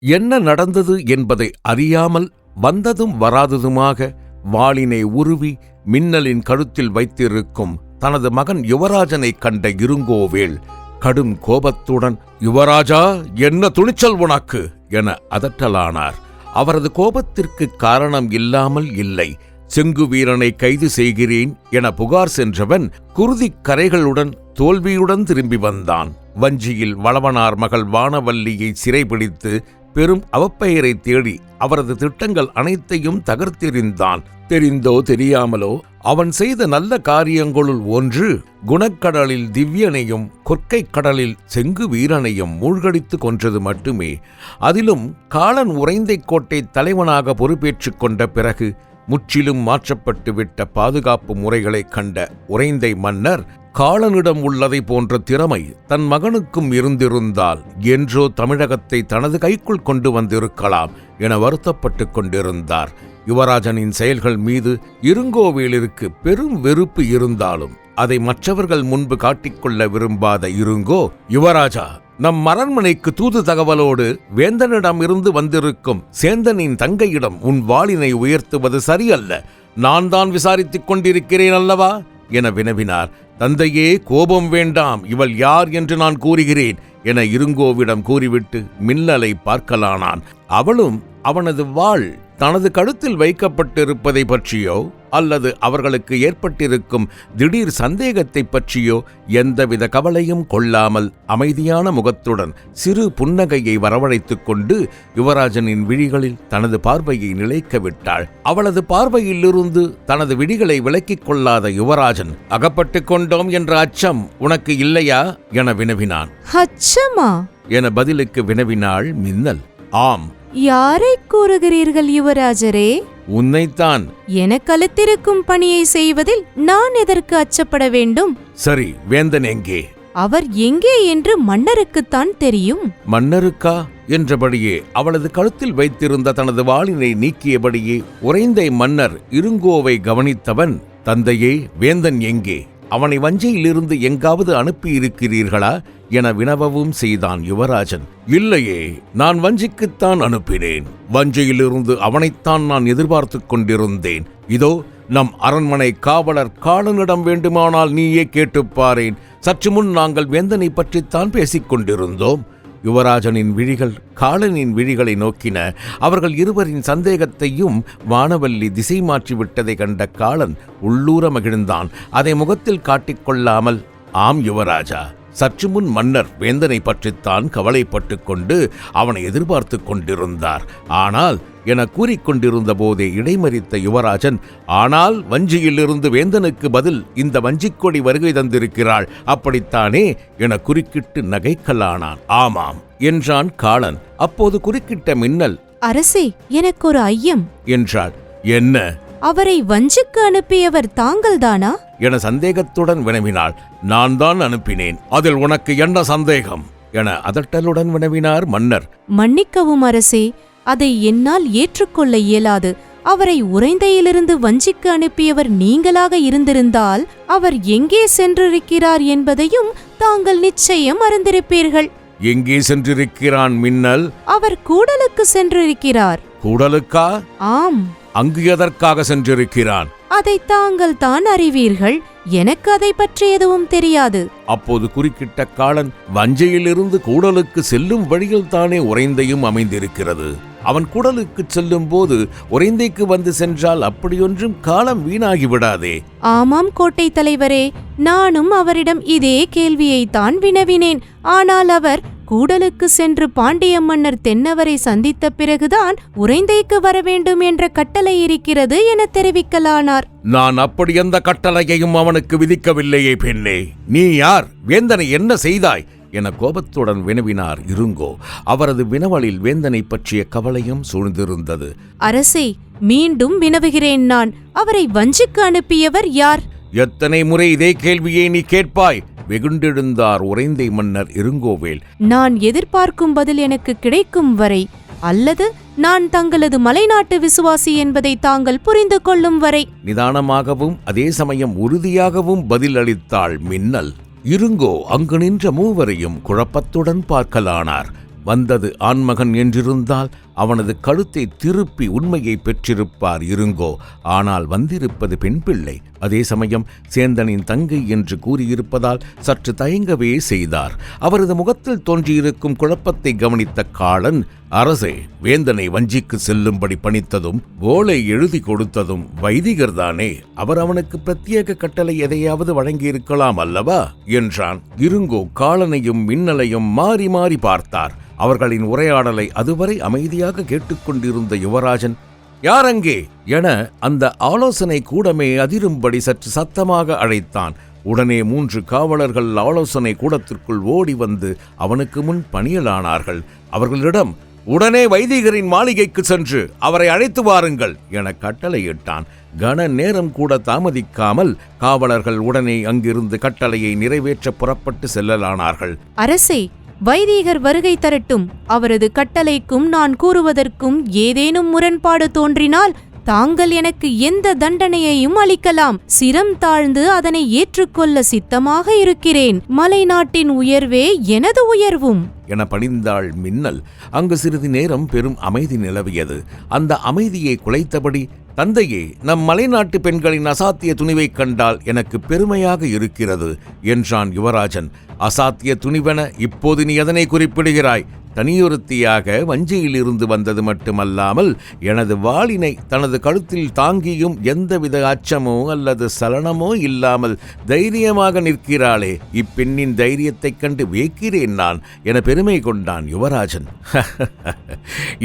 என்ன நடந்தது என்பதை அறியாமல் வந்ததும் வராததுமாக வாளினை உருவி மின்னலின் கழுத்தில் வைத்திருக்கும் தனது மகன் யுவராஜனை கண்ட இருங்கோவேள் கடும் கோபத்துடன், "யுவராஜா, என்ன துணிச்சல் உனக்கு?" என அதட்டலானார். அவரது கோபத்திற்கு காரணம் இல்லாமல் இல்லை. செங்குவீரனை கைது செய்கிறேன் என புகார் சென்றவன் குருதிக் கரைகளுடன் தோல்வியுடன் திரும்பி வந்தான். வஞ்சியில் வளவனார் மகள் வானவல்லியை சிறைபிடித்து பெரும் அவப்பெயரை தேடி அவரது திட்டங்கள் அனைத்தையும் தகர்த்தெறிந்தான். தெரிந்தோ தெரியாமலோ அவன் செய்த நல்ல காரியங்களுள் ஒன்று குணக்கடலில் திவ்யனையும் கொற்கை கடலில் செங்கு வீரனையும் மூழ்கடித்து கொன்றது மட்டுமே. அதிலும் காலன் உறைந்தை கோட்டை தலைவனாக பொறுப்பேற்றுக் கொண்ட பிறகு முற்றிலும் மாற்றப்பட்டுவிட்ட பாதுகாப்பு முறைகளைக் கண்ட உறைந்தை மன்னர் காலனிடம் உள்ளதை போன்ற திறமை தன் மகனுக்கும் இருந்திருந்தால் என்றோ தமிழகத்தை தனது கைக்குள் கொண்டு வந்திருக்கலாம் என வருத்தப்பட்டு கொண்டிருந்தார். யுவராஜனின் செயல்கள் மீது இருங்கோவேலிற்கு பெரும் வெறுப்பு இருந்தாலும் அதை மற்றவர்கள் முன்பு காட்டிக்கொள்ள விரும்பாத இருங்கோ, "யுவராஜா, நம் அரண்மனைக்கு தூது தகவலோடு வேந்தனிடம் இருந்து வந்திருக்கும் சேந்தனின் தங்கையிடம் உன் வாளினை உயர்த்துவது சரியல்ல. நான் தான் விசாரித்துக் கொண்டிருக்கிறேன் அல்லவா?" என வினவினார். "தந்தையே, கோபம் வேண்டாம், இவள் யார் என்று நான் கூறுகிறேன்" என இருங்கோவிடம் கூறிவிட்டு மின்னலை பார்க்கலானான். அவளும் அவனது வாள் தனது கழுத்தில் வைக்கப்பட்டிருப்பதை பற்றியோ அல்லது அவர்களுக்கு ஏற்பட்டிருக்கும் திடீர் சந்தேகத்தை பற்றியோ எந்தவித கவலையும் கொள்ளாமல் அமைதியான முகத்துடன் சிறு புன்னகையை வரவழைத்துக் கொண்டு யுவராஜனின் விழிகளில் தனது பார்வையை நிலைக்க விட்டாள். அவளது பார்வையிலிருந்து தனது விழிகளை விலக்கிக் கொள்ளாத யுவராஜன், "அகப்பட்டுக் கொண்டோம் என்ற அச்சம் உனக்கு இல்லையா?" என வினவினான். "அச்சமா?" என பதிலுக்கு வினவினாள் மின்னல். "ஆம்." "யாரை கூறுகிறீர்கள் யுவராஜரே?" "உன்னைத்தான்." "எனக்கு அளித்திருக்கும் பணியை செய்வதில் நான் எதற்கு அச்சப்பட வேண்டும்?" "சரி, வேந்தன் எங்கே?" "அவர் எங்கே என்று மன்னருக்குத்தான் தெரியும்." "மன்னருக்கா?" என்றபடியே அவளது கழுத்தில் வைத்திருந்த தனது வாளினை நீக்கியபடியே உறைந்தை மன்னர் இருங்கோவை கவனித்தவன், "தந்தையே, வேந்தன் எங்கே? அவனை வஞ்சியிலிருந்து எங்காவது அனுப்பியிருக்கிறீர்களா?" என வினவவும் செய்தான் யுவராஜன். "இல்லையே, நான் வஞ்சிக்குத்தான் அனுப்பினேன். வஞ்சியிலிருந்து அவனைத்தான் நான் எதிர்பார்த்துக் கொண்டிருந்தேன். இதோ நம் அரண்மனை காவலர் காலனிடம் வேண்டுமானால் நீயே கேட்டுப்பாரேன். சற்று முன் நாங்கள் வேந்தனை பற்றித்தான் பேசிக் கொண்டிருந்தோம்." யுவராஜனின் விழிகள் காலனின் விழிகளை நோக்கின. அவர்கள் இருவரின் சந்தேகத்தையும் வானவல்லி திசை மாற்றிவிட்டதை கண்ட காலன் உள்ளூர மகிழ்ந்தான். அதை முகத்தில் காட்டிக்கொள்ளாமல், "ஆம் யுவராஜா, சற்று முன் மன்னர் வேந்தனை பற்றித்தான் கவலைப்பட்டு கொண்டு அவனை எதிர்பார்த்து கொண்டிருந்தார். ஆனால்" என கூறிக்கொண்டிருந்த போதே இடைமறித்த யுவராஜன், "ஆனால் வஞ்சியிலிருந்து வேந்தனுக்கு பதில் இந்த வஞ்சிக்கொடி வருகை தந்திருக்கிறாள், அப்படித்தானே?" என குறுக்கிட்டு நகைக்கலானான். "ஆமாம்" என்றான் காலன். அப்போது குறுக்கிட்ட மின்னல், "அரசே, எனக்கு ஒரு ஐயம்" என்றாள். "என்ன?" "அவரை வஞ்சிக்கு அனுப்பியவர் தாங்கள்தானா?" என சந்தேகத்துடன் வினவினாள். "நான் தான் அனுப்பினேன். அதில் உனக்கு என்ன சந்தேகம்?" என அதட்டலுடன் வினவினார் மன்னர். "மன்னிக்கவும் அரசே, அதை என்னால் ஏற்றுக்கொள்ள இயலாது. அவரை உறைந்தையிலிருந்து வஞ்சிக்கு அனுப்பியவர் நீங்களாக இருந்திருந்தால் அவர் எங்கே சென்றிருக்கிறார் என்பதையும் தாங்கள் நிச்சயம் அறிந்திருப்பீர்கள்." "எங்கே சென்றிருக்கிறான் மின்னல்?" "அவர் கூடலுக்கு சென்றிருக்கிறார்." "கூடலுக்கா?" "ஆம்." "அங்கு எதற்காக சென்றிருக்கிறான்?" "அதை தாங்கள் தான் அறிவீர்கள். எனக்கு அதை பற்றி எதுவும் தெரியாது." அப்போது குறுக்கிட்ட காலன், "வஞ்சையிலிருந்து கூடலுக்கு செல்லும் வழியில் தானே உறைந்தையும் அமைந்திருக்கிறது. அவன் கூடலுக்கு செல்லும் போது உறைந்தைக்கு வந்து சென்றால் அப்படியொன்றும் காலம் வீணாகிவிடாதே." "ஆமாம் கோட்டை தலைவரே, நானும் அவரிடம் இதே கேள்வியைத்தான் வினவினேன். ஆனால் அவர் கூடலுக்கு சென்று பாண்டிய மன்னர் தென்னவரை சந்தித்த பிறகுதான் உறைந்தைக்கு வரவேண்டும் என்ற கட்டளை இருக்கிறது என தெரிவிக்கலானார்." "நான் அப்படி எந்த கட்டளையையும் அவனுக்கு விதிக்கவில்லையே பெண்ணே. நீ யார்? வேந்தனை என்ன செய்தாய்?" என கோபத்துடன் வினவினார் இருங்கோ. அவரது வினவலில் வேந்தனை பற்றிய கவலையும் சூழ்ந்திருந்தது. "அரசே, மீண்டும் வினவுகிறேன் நான். அவரை வஞ்சிக்கு அனுப்பியவர் யார்?" "எத்தனை முறை இதே கேள்வியை நீ கேட்பாய்?" வெகுண்டெழுந்தார் உறைந்தை மன்னர் இருங்கோவேல். "நான் எதிர்பார்க்கும் பதில் எனக்கு கிடைக்கும் வரை, அல்லது நான் தங்களது மலைநாட்டு விசுவாசி என்பதை தாங்கள் புரிந்து கொள்ளும் வரை." நிதானமாகவும் அதே சமயம் உறுதியாகவும் பதில் அளித்தாள் மின்னல். இருங்கோ அங்கு நின்ற மூவரையும் குழப்பத்துடன் பார்க்கலானார். வந்தது ஆண்மகன் என்றிருந்தால் அவனது கழுத்தை திருப்பி உண்மையை பெற்றிருப்பார் இருங்கோ. ஆனால் வந்திருப்பது பெண் பிள்ளை. அதே சமயம் சேந்தனின் தங்கை என்று கூறியிருப்பதால் சற்று தயங்கவே செய்தார். அவரது முகத்தில் தோன்றியிருக்கும் குழப்பத்தை கவனித்த காளன், அரசே, வேந்தனை வஞ்சிக்கு செல்லும்படி பணித்ததும் ஓலை எழுதி கொடுத்ததும் வைதிகர்தானே. அவர் அவனுக்கு பிரத்யேக கட்டளை எதையாவது வழங்கியிருக்கலாம் அல்லவா என்றான். இருங்கோ காளனையும் மின்னலையும் மாறி மாறி பார்த்தார். அவர்களின் உரையாடலை அதுவரை அமைதியாக கேட்டுக்கொண்டிருந்த யுவராஜன், யார் அங்கே என அந்த ஆலோசனை கூடமே அதிரும்படி சற்று சத்தமாக அழைத்தான். உடனே 3 காவலர்கள் ஆலோசனை கூடத்திற்குள் ஓடி வந்து அவனுக்கு முன் பணியலானார்கள். அவர்களிடம், உடனே வைதிகரின் மாளிகைக்கு சென்று அவரை அழைத்து வாருங்கள் என கட்டளையிட்டான். கன நேரம் கூட தாமதிக்காமல் காவலர்கள் உடனே அங்கிருந்து கட்டளையை நிறைவேற்ற புறப்பட்டு செல்லலானார்கள். அரசே, வைதிகர் வருகை தரட்டும். அவரது கட்டளைக்கும் நான் கூறுவதற்கும் ஏதேனும் முரண்பாடு தோன்றினால் தாங்கள் எனக்கு எந்த தண்டனையையும் அளிக்கலாம். சிரம் தாழ்ந்து அதனை ஏற்றுக்கொள்ள சித்தமாக இருக்கிறேன். மலை நாட்டின் உயர்வே எனது உயர்வும் என பணிந்தாள் மின்னல். அங்கு சிறிது நேரம் பெரும் அமைதி நிலவியது. அந்த அமைதியை குலைத்தபடி, தந்தையே, நம் மலைநாட்டு பெண்களின் அசாத்திய துணிவைக் கண்டால் எனக்கு பெருமையாக இருக்கிறது என்றான் யுவராஜன். அசாத்திய துணிவென இப்போது நீ எதனை குறிப்பிடுகிறாய்? தனியொருத்தியாக வஞ்சியிலிருந்து வந்தது மட்டுமல்லாமல் எனது வாளினை தனது கழுத்தில் தாங்கியும் எந்தவித அச்சமோ அல்லது சலனமோ இல்லாமல் தைரியமாக நிற்கிறாளே, இப்பெண்ணின் தைரியத்தைக் கண்டு வியக்கிறேன் நான் என பெருமை கொண்டான் யுவராஜன்.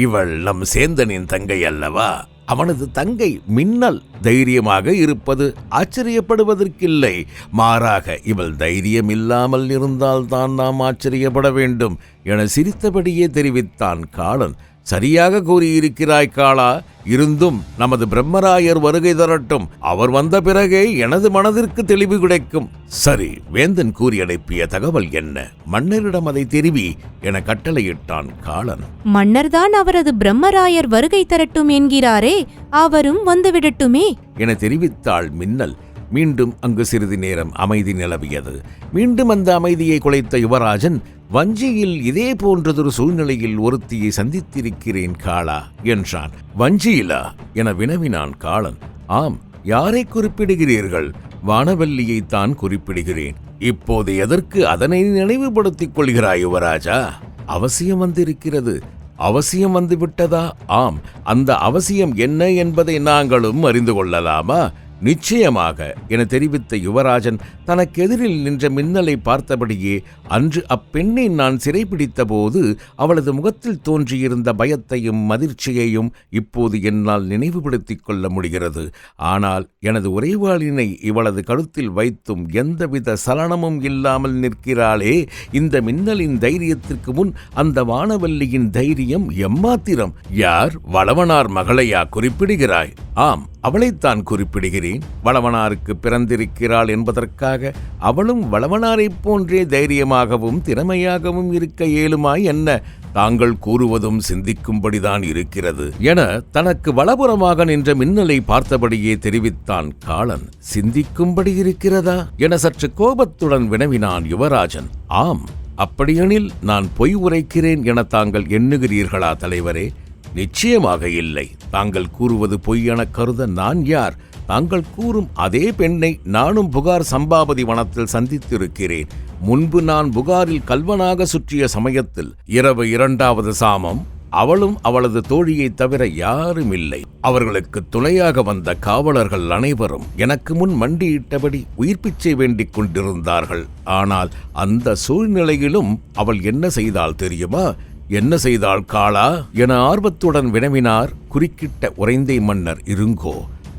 இவள் நம் சேந்தனின் தங்கை அல்லவா? அவனது தங்கை மின்னல் தைரியமாக இருப்பது ஆச்சரியப்படுவதற்கில்லை. மாறாக இவள் தைரியம் இல்லாமல் இருந்தால்தான் நாம் ஆச்சரியப்பட வேண்டும் என சிரித்தபடியே தெரிவித்தான் காளன். சரியாக கூறியிருக்கிறாய் காளா. இருந்தும் நமது பிரம்மராயர் வருகை தரட்டும். அவர் வந்த பிறகே எனது மனதிற்கு தெளிவு கிடைக்கும். சரி, வேந்தன் கூறி அனுப்பிய தகவல் என்ன? மன்னரிடம் அதை தெரிவி என கட்டளையிட்டான் காளன். மன்னர்தான் அவரது பிரம்மராயர் வருகை தரட்டும் என்கிறாரே, அவரும் வந்துவிடட்டுமே என தெரிவித்தாள் மின்னல். மீண்டும் அங்கு சிறிது நேரம் அமைதி நிலவியது. மீண்டும் அந்த அமைதியை குலைத்த யுவராஜன், வஞ்சியில் இதே போன்றதொரு சூழ்நிலையில் ஒருத்தியை சந்தித்திருக்கிறேன் காளா என்றான். வஞ்சியிலா என வினவினான் காளன். ஆம், யாரை குறிப்பிடுகிறீர்கள்? வானவல்லியைத்தான் குறிப்பிடுகிறேன். இப்போது எதற்கு அதனை நினைவுபடுத்திக் கொள்கிறாய் யுவராஜா? அவசியம் வந்திருக்கிறது. அவசியம் வந்துவிட்டதா? ஆம், அந்த அவசியம் என்ன என்பதை நாங்களும் அறிந்து கொள்ளலாமா? நிச்சயமாக என தெரிவித்த யுவராஜன் தனக்கு எதிரில் நின்ற மின்னலை பார்த்தபடியே, அன்று அப்பெண்ணை நான் சிறைப்பிடித்த போது அவளது முகத்தில் தோன்றியிருந்த பயத்தையும் அதிர்ச்சியையும் இப்போது என்னால் நினைவுபடுத்திக் கொள்ள முடிகிறது. ஆனால் எனது உறைவாளினை இவளது கழுத்தில் வைத்தும் எந்தவித சலனமும் இல்லாமல் நிற்கிறாளே, இந்த மின்னலின் தைரியத்திற்கு முன் அந்த வானவல்லியின் தைரியம் எம்மாத்திரம்? யார்? வளவனார் மகளையா குறிப்பிடுகிறாய்? ஆம், அவளைத்தான் குறிப்பிடுகிறேன். வளவனாருக்கு பிறந்திருக்கிறாள் என்பதற்காக அவளும் வளவனாரைப் போன்றே தைரியமாகவும் திறமையாகவும் இருக்க இயலுமாய் என்ன? தாங்கள் கூறுவதும் சிந்திக்கும்படிதான் இருக்கிறது என தனக்கு வலப்புறமாக நின்ற மின்னலை பார்த்தபடியே தெரிவித்தான் காளன். சிந்திக்கும்படி இருக்கிறதா என சற்று கோபத்துடன் வினவினான் யுவராஜன். ஆம், அப்படியெனில் நான் பொய் உரைக்கிறேன் என தாங்கள் எண்ணுகிறீர்களா தலைவரே? நிச்சயமாக இல்லை. தாங்கள் கூறுவது பொய் என கருத நான் யார்? தாங்கள் கூறும் அதே பெண்ணை நானும் புகார் சம்பாபதி வனத்தில் சந்தித்திருக்கிறேன். முன்பு நான் புகாரில் கல்வனாக சுற்றிய சமயத்தில் இரவு 2வது சாமம் அவளும் அவளது தோழியைத் தவிர யாரும் இல்லை. அவர்களுக்கு துணையாக வந்த காவலர்கள் அனைவரும் எனக்கு முன் மண்டியிட்டபடி உயிர்ப்பிச்சை வேண்டிக் கொண்டிருந்தார்கள். ஆனால் அந்த சூழ்நிலையிலும் அவள் என்ன செய்தாள் தெரியுமா? என்ன செய்தாள் காளா என ஆர்வத்துடன் வினவினார் குறுக்கிட்ட உறைந்தை மன்னர் இருங்கோ.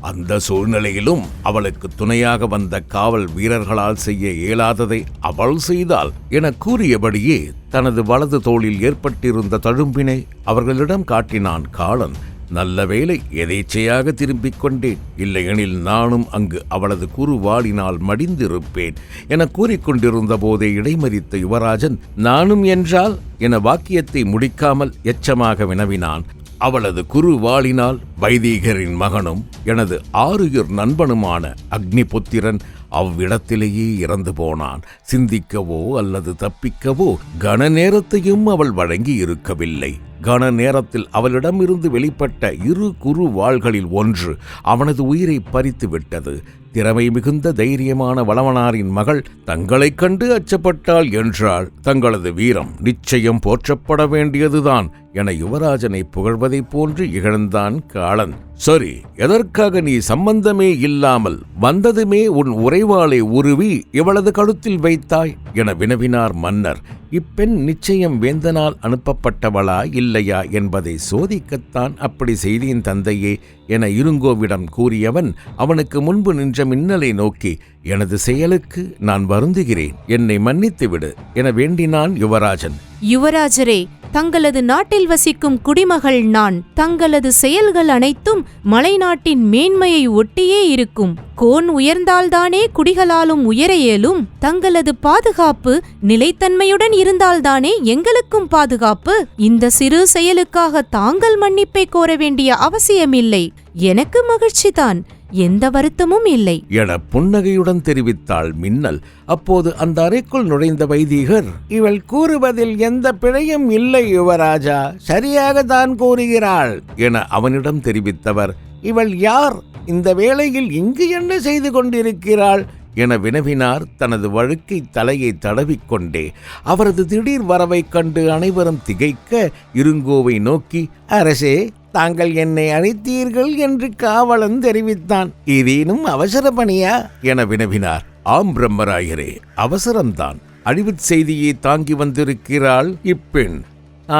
அந்த சூழ்நிலையிலும் அவளுக்கு துணையாக வந்த காவல் வீரர்களால் செய்ய இயலாததை அவள் செய்தாள் என கூறியபடியே தனது வலது தோளில் ஏற்பட்டிருந்த தழும்பினை அவர்களிடம் காட்டினான் காளன். நல்ல வேளை, எதேச்சையாக திரும்பிக் கொண்டேன். இல்லையெனில் நானும் அங்கு அவளது குறுவாளினால் மடிந்திருப்பேன் என கூறிக்கொண்டிருந்த போதே இடைமறித்த யுவராஜன், நானும் என்றால் என வாக்கியத்தை முடிக்காமல் எச்சமாக வினவினான். அவளது குறுவாளினால் வைதீகரின் மகனும் எனது ஆருயிர் நண்பனுமான அக்னிபுத்திரன் அவ்விடத்திலேயே இறந்து போனான். சிந்திக்கவோ அல்லது தப்பிக்கவோ கன நேரத்தையும் அவள் வழங்கி இருக்கவில்லை. கன நேரத்தில் அவளிடமிருந்து வெளிப்பட்ட இரு குறு வாள்களில் ஒன்று அவனது உயிரை பறித்து விட்டது. திறமை மிகுந்த தைரியமான வளவனாரின் மகள் தங்களைக் கண்டு அச்சப்பட்டாள் என்றால் தங்களது வீரம் நிச்சயம் போற்றப்பட வேண்டியதுதான் என யுவராஜனை புகழ்வதைப் போன்று இகழ்ந்தான் காளன். சரி, எதற்காக நீ சம்பந்தமே இல்லாமல் வந்ததுமே உன் உறைவாளை உருவி இவளது கழுத்தில் வைத்தாய் என வினவினார் மன்னர். இப்பெண் நிச்சயம் வேந்தனால் அனுப்பப்பட்டவளா இல்லையா என்பதை சோதிக்கத்தான் அப்படி செய்தேன் தந்தையே என இருங்கோவிடம் கூறியவன் அவனுக்கு முன்பு நின்ற மின்னலை நோக்கி, எனது செயலுக்கு நான் வருந்துகிறேன், என்னை மன்னித்துவிடு என வேண்டினான் யுவராஜன். யுவராஜரே, தங்களது நாட்டில் வசிக்கும் குடிமகள் நான். தங்களது செயல்கள் அனைத்தும் மலைநாட்டின் மேன்மையை ஒட்டியே இருக்கும். கோன் உயர்ந்தால்தானே குடிகளாலும் உயர இயலும். தங்களது பாதுகாப்பு நிலைத்தன்மையுடன் இருந்தால்தானே எங்களுக்கும் பாதுகாப்பு. இந்த சிறு செயலுக்காக தாங்கள் மன்னிப்பை கோர வேண்டிய அவசியமில்லை. எனக்கு மகிழ்ச்சிதான், எந்த வருத்தமும் இல்லை என புன்னகையுடன் தெரிவித்தாள் மின்னல். அப்போது அந்த அறைக்குள் நுழைந்த வைதீகர், இவள் கூறுவதில் எந்த பிழையும் இல்லை யுவராஜா, சரியாக தான் கூறுகிறாள் என அவனிடம் தெரிவித்தவர், இவள் யார்? இந்த வேளையில் இங்கு என்ன செய்து கொண்டிருக்கிறாள் என வினவினார் தனது வழுக்கை தலையை தடவிக்கொண்டே. அவரது திடீர் வரவைக் கண்டு அனைவரும் திகைக்க இருங்கோவை நோக்கி, அரசே, தாங்கள் என்னை அழைத்தீர்கள் என்று காவலன் தெரிவித்தான். இதேனும் அவசர பணியா என வினவினார். ஆம் பிரம்மராயரே, அவசரம்தான். அழிவுச் செய்தியை தாங்கி வந்திருக்கிறாள் இப்பெண்.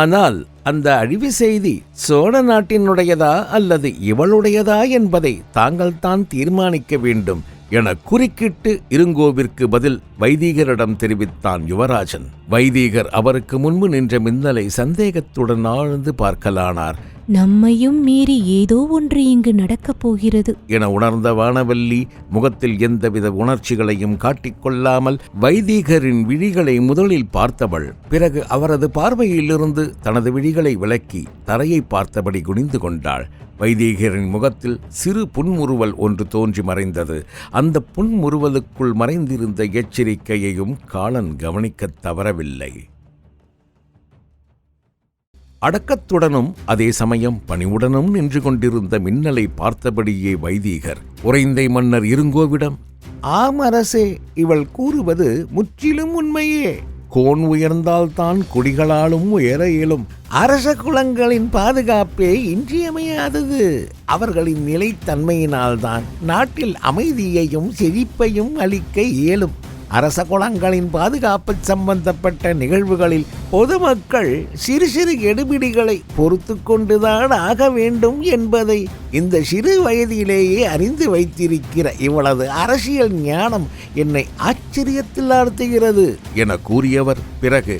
ஆனால் அந்த அழிவு செய்தி சோழ நாட்டினுடையதா அல்லது இவளுடையதா என்பதை தாங்கள் தான் தீர்மானிக்க வேண்டும் என குறுக்கிட்டு இருங்கோவிற்கு பதில் வைதீகரிடம் தெரிவித்தான் யுவராஜன். வைதீகர் அவருக்கு முன்பு நின்ற மின்னலை சந்தேகத்துடன் ஆழ்ந்து பார்க்கலானார். நம்மையும் மீறி ஏதோ ஒன்று இங்கு நடக்கப் போகிறது என உணர்ந்த வானவல்லி முகத்தில் எந்தவித உணர்ச்சிகளையும் காட்டிக்கொள்ளாமல் வைதீகரின் விழிகளை முதலில் பார்த்தவள். பிறகு அவரது பார்வையிலிருந்து தனது விழிகளை விலக்கி தரையை பார்த்தபடி குனிந்து கொண்டாள். வைதீகரின் முகத்தில் சிறு புன்முறுவல் ஒன்று தோன்றி மறைந்தது. அந்த புன்முறுவலுக்குள் மறைந்திருந்த எச்சரிக்கையையும் காளன் கவனிக்கத் தவறவில்லை. அடக்கத்துடனும் அதே சமயம் பணிவுடனும் நின்று கொண்டிருந்த மின்னலை பார்த்தபடியே வைதீகர் உறைந்தை மன்னர் இருங்கோவிடம், ஆம் அரசே, இவள் கூறுவது முற்றிலும் உண்மையே. கோன் உயர்ந்தால்தான் குடிகளாலும் உயர இயலும். அரச குலங்களின் பாதுகாப்பே இன்றியமையாதது. அவர்களின் நிலைத்தன்மையினால்தான் நாட்டில் அமைதியையும் செழிப்பையும் அளிக்க இயலும். அரச குலங்களின் பாதுகாப்பு சம்பந்தப்பட்ட நிகழ்வுகளில் பொதுமக்கள் சிறு சிறு எடுபிடிகளை பொறுத்து கொண்டுதான் ஆக வேண்டும் என்பதை இந்த சிறு வயதிலேயே அறிந்து வைத்திருக்கிற இவளது அரசியல் ஞானம் என்னை ஆச்சரியத்தில் ஆழ்த்துகிறது என கூறியவர் பிறகு,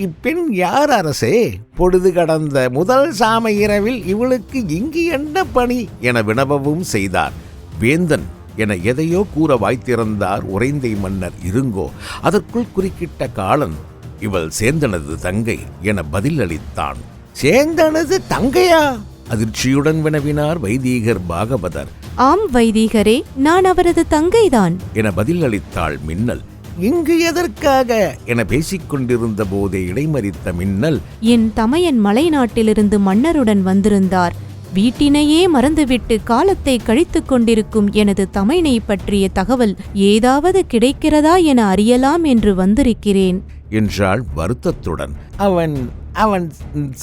இப்பெண் யார் அரசே? பொழுது கடந்த முதல் சாம இரவில் இவளுக்கு இங்கு என்ன பணி என வினவவும் செய்தார். வேந்தன் என எதையோ கூற வாய்த்திருந்தார் உறைந்தை மன்னர் இருங்கோ. அதற்குள் குறுக்கிட்ட காளன், இவள் சேந்தனது தங்கை என பதில் அளித்தான். சேந்தனது தங்கையா? அதிர்ச்சியுடன் வினவினார் வைதீகர் பாகவதர். ஆம் வைதீகரே, நான் அவரது தங்கைதான் என பதில் அளித்தாள் மின்னல். இங்கு எதற்காக என பேசிக்கொண்டிருந்த போதே இடைமறித்த மின்னல், என் தமையன் மலைநாட்டிலிருந்து மன்னருடன் வந்திருந்தார். வீட்டினையே மறந்துவிட்டு காலத்தை கழித்துக் கொண்டிருக்கும் எனது தமையனை பற்றிய தகவல் ஏதாவது கிடைக்கிறதா என அறியலாம் என்று வந்திருக்கிறேன் என்றாள் வருத்தத்துடன். அவன்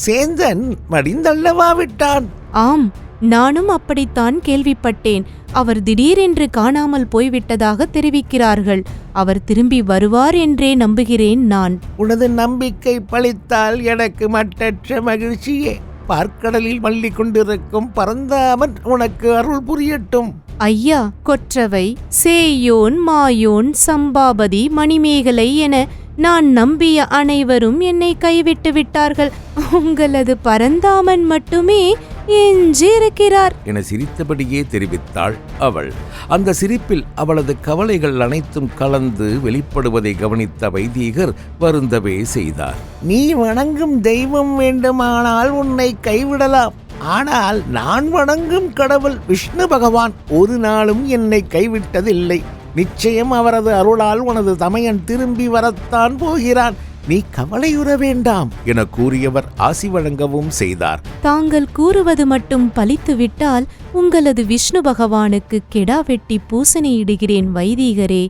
சேந்தன் மடிந்தல்லவா விட்டான்? ஆம், நானும் அப்படித்தான் கேள்விப்பட்டேன். அவர் திடீரென்று காணாமல் போய்விட்டதாக தெரிவிக்கிறார்கள். அவர் திரும்பி வருவார் என்றே நம்புகிறேன் நான். உனது நம்பிக்கை பலித்தால் எனக்கு மட்டற்ற மகிழ்ச்சியே. பார்க்கடலில் மல்லி கொண்டிருக்கும் பரந்தாமன் உனக்கு அருள் புரியட்டும். ஐயா, கொற்றவை, சேயோன், மாயோன், சம்பாபதி, மணிமேகலை என நான் நம்பிய அனைவரும் என்னை கைவிட்டு விட்டார்கள். உங்களது பரந்தாமன் மட்டுமே எஞ்சியிருக்கிறார் என சிரித்தபடியே தெரிவித்தாள் அவள். அந்த சிரிப்பில் அவளது கவலைகள் அனைத்தும் கலந்து வெளிப்படுவதை கவனித்த வைதீகர் வருந்தவே செய்தார். நீ வணங்கும் தெய்வம் வேண்டுமானால் உன்னை கைவிடலாம். ஆனால் நான் வணங்கும் கடவுள் விஷ்ணு பகவான் ஒரு நாளும் என்னை கைவிட்டதில்லை. நிச்சயம் அவரது அருளால் உனது தமையன் திரும்பி வரத்தான் போகிறான். நீ கவலையுற வேண்டாம் என கூறியவர் ஆசி வழங்கவும் செய்தார். தாங்கள் கூறுவது மட்டும் பலித்துவிட்டால் உங்களது விஷ்ணு பகவானுக்கு கெடா வெட்டி பூசணையிடுகிறேன் வைதீகரே.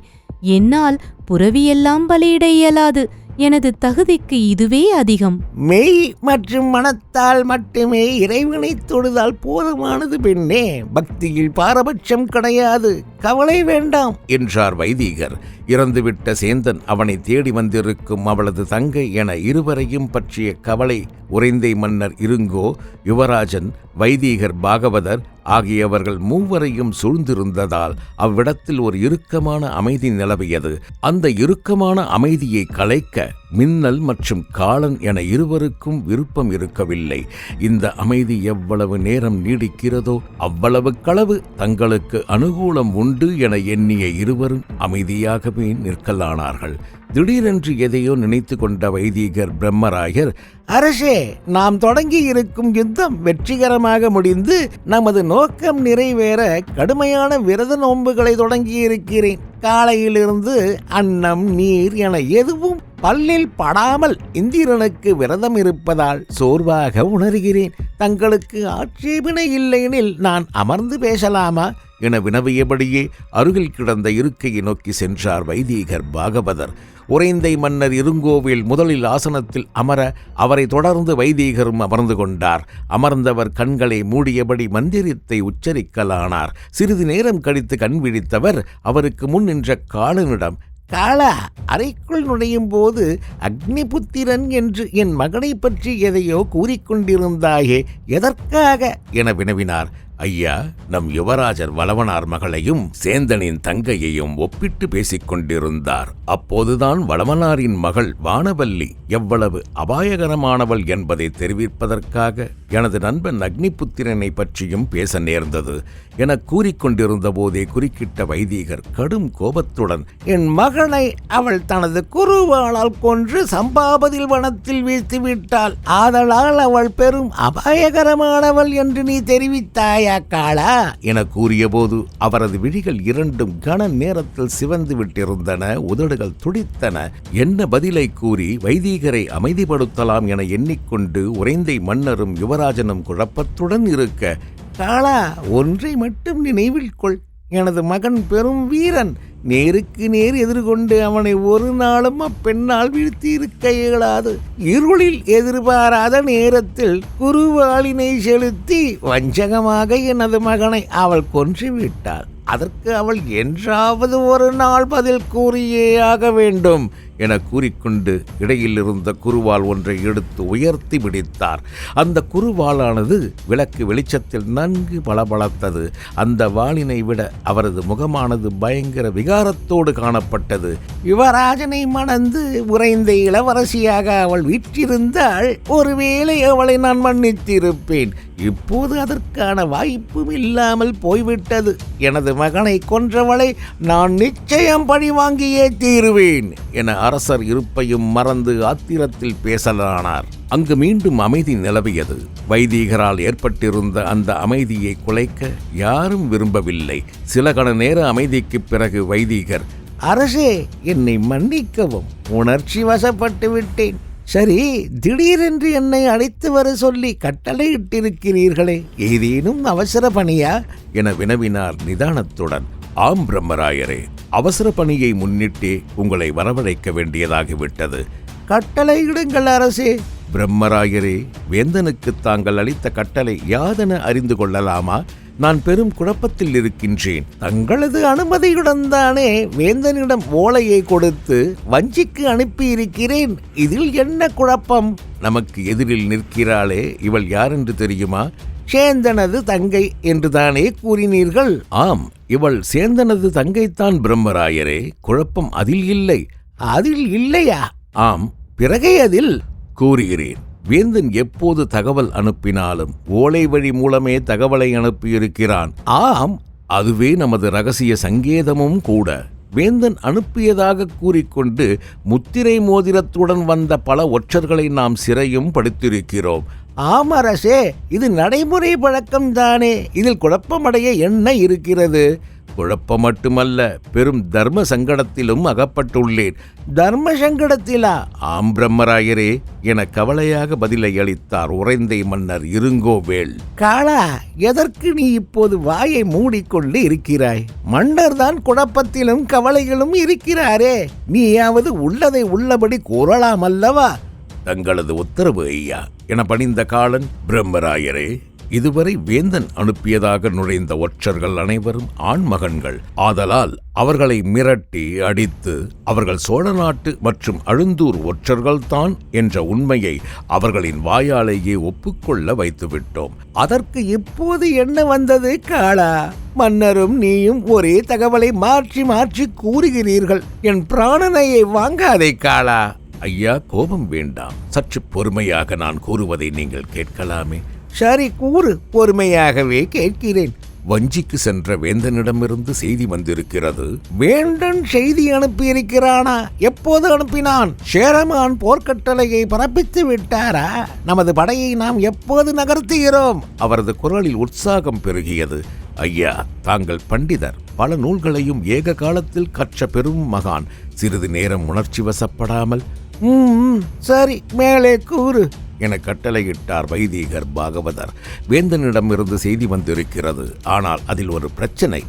என்னால் புரவியெல்லாம் பலியிட இயலாது. எனது தகுதிக்கு இதுவே அதிகம். மெய் மற்றும் மனத்தால் மட்டுமே இறைவனை தொழுதால் போதுமானது பெண்ணே. பக்தியில் பாரபட்சம் கிடையாது, கவலை வேண்டாம் என்றார் வைதீகர். இறந்துவிட்ட சேந்தன் அவனை தேடி வந்திருக்கும் அவளது தங்கை என இருவரையும் பற்றிய கவலை உறைந்தை மன்னர் இருங்கோ, யுவராஜன், வைதீகர் பாகவதர் ஆகியவர்கள் மூவரையும் சூழ்ந்திருந்ததால் அவ்விடத்தில் ஒரு இறுக்கமான அமைதி நிலவியது. அந்த இறுக்கமான அமைதியை கலைக்க மின்னல் மற்றும் காலன் என இருவருக்கும் விருப்பம் இருக்கவில்லை. இந்த அமைதி எவ்வளவு நேரம் நீடிக்கிறதோ அவ்வளவு களவு தங்களுக்கு அனுகூலம் உண்டு என எண்ணிய இருவரும் அமைதியாகவே நிற்கலானார்கள். திடீரென்று எதையோ நினைத்து கொண்ட வைதீகர் பிரம்மராயர், அரசே, நாம் தொடங்கி இருக்கும் யுத்தம் வெற்றிகரமாக முடிந்து நமது நோக்கம் நிறைவேற கடுமையான விரத நோன்புகளை தொடங்கி இருக்கிறேன். காலையிலிருந்து அன்னம் நீர் என எதுவும் பல்லில் படாமல் இந்திரனுக்கு விரதம் இருப்பதால் சோர்வாக உணர்கிறேன். தங்களுக்கு ஆட்சேபனை இல்லையெனில் நான் அமர்ந்து பேசலாமா என வினவியபடியே அருகில் கிடந்த இருக்கையை நோக்கி சென்றார் வைதீகர் பாகவதர். உறைந்தை மன்னர் இருங்கோவில் முதலில் ஆசனத்தில் அமர அவரை தொடர்ந்து வைதீகரும் அமர்ந்து கொண்டார். அமர்ந்தவர் கண்களை மூடியபடி மந்திரத்தை உச்சரிக்கலானார். சிறிது நேரம் கழித்து கண் விழித்தவர் அவருக்கு முன் நின்ற காலனிடம், காளா, அறைக்குள் நுழையும் போது அக்னிபுத்திரன் என்று என் மகனை பற்றி எதையோ கூறிக்கொண்டிருந்தாயே, எதற்காக என வினவினார். ஐயா, நம் யுவராஜர் வளவனார் மகளையும் சேந்தனின் தங்கையையும் ஒப்பிட்டு பேசிக் கொண்டிருந்தார். அப்போதுதான் வளவனாரின் மகள் வானவல்லி எவ்வளவு அபாயகரமானவள் என்பதை தெரிவிப்பதற்காக எனது நண்பன் அக்னிபுத்திரனை பற்றியும் பேச நேர்ந்தது என கூறிக்கொண்டிருந்த போதே குறுக்கிட்ட வைதீகர் கடும் கோபத்துடன், என் மகனை அவள் தனது குருவாளால் கொன்று சம்பாபதில் வனத்தில் வீழ்த்திவிட்டாள். ஆதலால் அவள் பெரும் அபாயகரமானவள் என்று நீ தெரிவித்தாயா காளா என கூறியபோது அவரது விழிகள் இரண்டும் கன நேரத்தில் சிவந்து விட்டிருந்தன. உதடுகள் துடித்தன. என்ன பதிலை கூறி வைதீகரை அமைதிப்படுத்தலாம் என எண்ணிக்கொண்டு உறைந்தை மன்னரும் யுவராஜனும் குழப்பத்துடன் இருக்க, காளா, ஒன்றை மட்டும் நினைவில் கொள். எனது மகன் பெரும் வீரன். நேருக்கு நேர் எதிர்கொண்டு அவனை ஒரு நாளும் அப்பெண்ணால் வீழ்த்தி இருக்க இயலாது. இருளில் எதிர்பாராத நேரத்தில் குருவாளினை செலுத்தி வஞ்சகமாக எனது மகனை அவள் கொன்றுவிட்டாள். அதற்கு அவள் என்றாவது ஒரு நாள் பதில் கூறியே ஆக வேண்டும் என கூறிக்கொண்டு இடையில் இருந்த குருவால் ஒன்றை எடுத்து உயர்த்தி பிடித்தார். அந்த குருவாளானது விளக்கு வெளிச்சத்தில் நன்கு பளபளத்தது. அந்த வாளினை விட அவரது முகமானது பயங்கர விகாரத்தோடு காணப்பட்டது. யுவராஜனை மணந்து உறைந்த இளவரசியாக அவள் வீற்றிருந்தால் ஒருவேளை அவளை நான் மன்னித்திருப்பேன். இப்போது அதற்கான வாய்ப்பும் இல்லாமல் போய்விட்டது. எனது மகனை கொன்றவளை நான் நிச்சயம் பழிவாங்கியே தீருவேன் என அரசர் இருப்பையும் மறந்து ஆத்திரத்தில் பேசலானார். அங்கு மீண்டும் அமைதி நிலவியது. வைதீகரால் ஏற்பட்டிருந்த அந்த அமைதியை குலைக்க யாரும் விரும்பவில்லை. சில கண நேர அமைதிக்குப் பிறகு வைதீகர், அரசே, என்னை மன்னிக்கவும், உணர்ச்சி வசப்பட்டு விட்டேன். சரி, திடீரென்று என்னை அழைத்து வர சொல்லி கட்டளையிட்டிருக்கிறீர்களே, ஏதேனும் அவசர பணியா என வினவினார் நிதானத்துடன். ஆம் பிரம்மராயரே, அவசர பணியை முன்னிட்டே உங்களை வரவழைக்க வேண்டியதாகிவிட்டது. கட்டளையிடுங்கள் அரசே. பிரம்மராயரே, வேந்தனுக்கு தாங்கள் அளித்த கட்டளை யாதென அறிந்து கொள்ளலாமா? நான் பெரும் குழப்பத்தில் இருக்கின்றேன். தங்களது அனுமதியுடன் தானே வேந்தனிடம் ஓலையை கொடுத்து வஞ்சிக்கு அனுப்பியிருக்கிறேன். இதில் என்ன குழப்பம்? நமக்கு எதிரில் நிற்கிறாளே, இவள் யாரென்று தெரியுமா? சேந்தனது தங்கை என்று தானே கூறினீர்கள்? ஆம், இவள் சேந்தனது தங்கைத்தான் பிரம்மராயரே. குழப்பம் அதில் இல்லை. அதில் இல்லையா? ஆம். பிறகே அதில் கூறுகிறேன். வேந்தன் எப்போது தகவல் அனுப்பினாலும் ஓலை வழி மூலமே தகவலை அனுப்பியிருக்கிறான். ஆம், அதுவே நமது ரகசிய சங்கேதமும் கூட. வேந்தன் அனுப்பியதாக கூறிக்கொண்டு முத்திரை மோதிரத்துடன் வந்த பல ஒற்றர்களை நாம் சிறையும் படுத்திருக்கிறோம். ஆம் அரசே, இது நடைமுறை பழக்கம்தானே. இதில் குழப்பமடைய என்ன இருக்கிறது? குழப்பம் மட்டுமல்ல, பெரும் தர்ம சங்கடத்திலும் அகப்பட்டுள்ளேன். தர்ம சங்கடத்திலா? ஆம் பிரம்மராயரே என கவலையாக பதிலை அளித்தார் உறைந்தை மன்னர் இருங்கோவேள். காளா, எதற்கு நீ இப்போது வாயை மூடிக்கொண்டு இருக்கிறாய்? மன்னர் தான் குழப்பத்திலும் கவலைகளும் இருக்கிறாரே, நீயாவது உள்ளதை உள்ளபடி கூறலாம் அல்லவா? தங்களது உத்தரவு ஐயா என பணிந்த காளன், பிரம்மராயரே, இதுவரை வேந்தன் அனுப்பியதாக நுழைந்த ஒற்றர்கள் அனைவரும் ஆண்மகன்கள். ஆதலால் அவர்களை மிரட்டி அடித்து அவர்கள் சோழ நாட்டு மற்றும் அழுந்தூர் ஒற்றர்கள்தான் என்ற உண்மையை அவர்களின் வாயாலேயே ஒப்புக்கொள்ள வைத்துவிட்டோம். அதற்கு இப்போது என்ன வந்தது காளா? மன்னரும் நீயும் ஒரே தகவலை மாற்றி மாற்றி கூறுகிறீர்கள். என் பிராணனையை வாங்காதே காளா. ஐயா, கோபம் வேண்டாம். சற்று பொறுமையாக நான் கூறுவதை நீங்கள் கேட்கலாமே. சரி, கூறு, பொறுமையாகவே கேட்கிறேன். வஞ்சிக்கு சென்ற வேந்தனிடமிருந்து செய்தி வந்திருக்கிறது. வேந்தன் செய்தி அனுப்பியிருக்கிறானா? எப்போது அனுப்பினான்? சேரமான் போர்க்கட்டளையை பிறப்பித்து விட்டாரா? நமது படையை நாம் எப்போது நகர்த்துகிறோம்? அவரது குரலில் உற்சாகம் பெருகியது. ஐயா, தாங்கள் பண்டிதர், பல நூல்களையும் ஏக காலத்தில் கற்ற பெரும் மகான். சிறிது நேரம் உணர்ச்சி வசப்படாமல் சரி, மேலே கூறு என கட்டளையிட்டார் வைதீகர் பாகவதர். வேந்தனிடமிருந்து செய்தி வந்திருக்கிறது. ஆனால் அதில் ஒரு பிரச்சனை.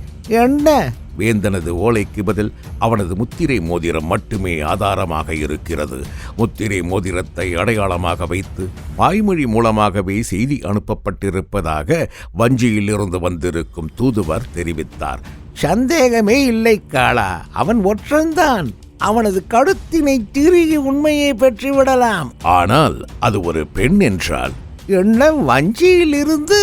என்ன? வேந்தனது ஓலைக்கு பதில் அவனது முத்திரை மோதிரம் மட்டுமே ஆதாரமாக இருக்கிறது. முத்திரை மோதிரத்தை அடையாளமாக வைத்து வாய்மொழி மூலமாகவே செய்தி அனுப்பப்பட்டிருப்பதாக வஞ்சியிலிருந்து வந்திருக்கும் தூதுவர் தெரிவித்தார். சந்தேகமே இல்லை காளா, அவன் ஒற்றன்தான். அவனது கழுத்தினை திருகி உண்மையை பெற்றுவிடலாம். ஆனால் அது ஒரு பெண் என்றால் என்ன? வஞ்சியிலிருந்து?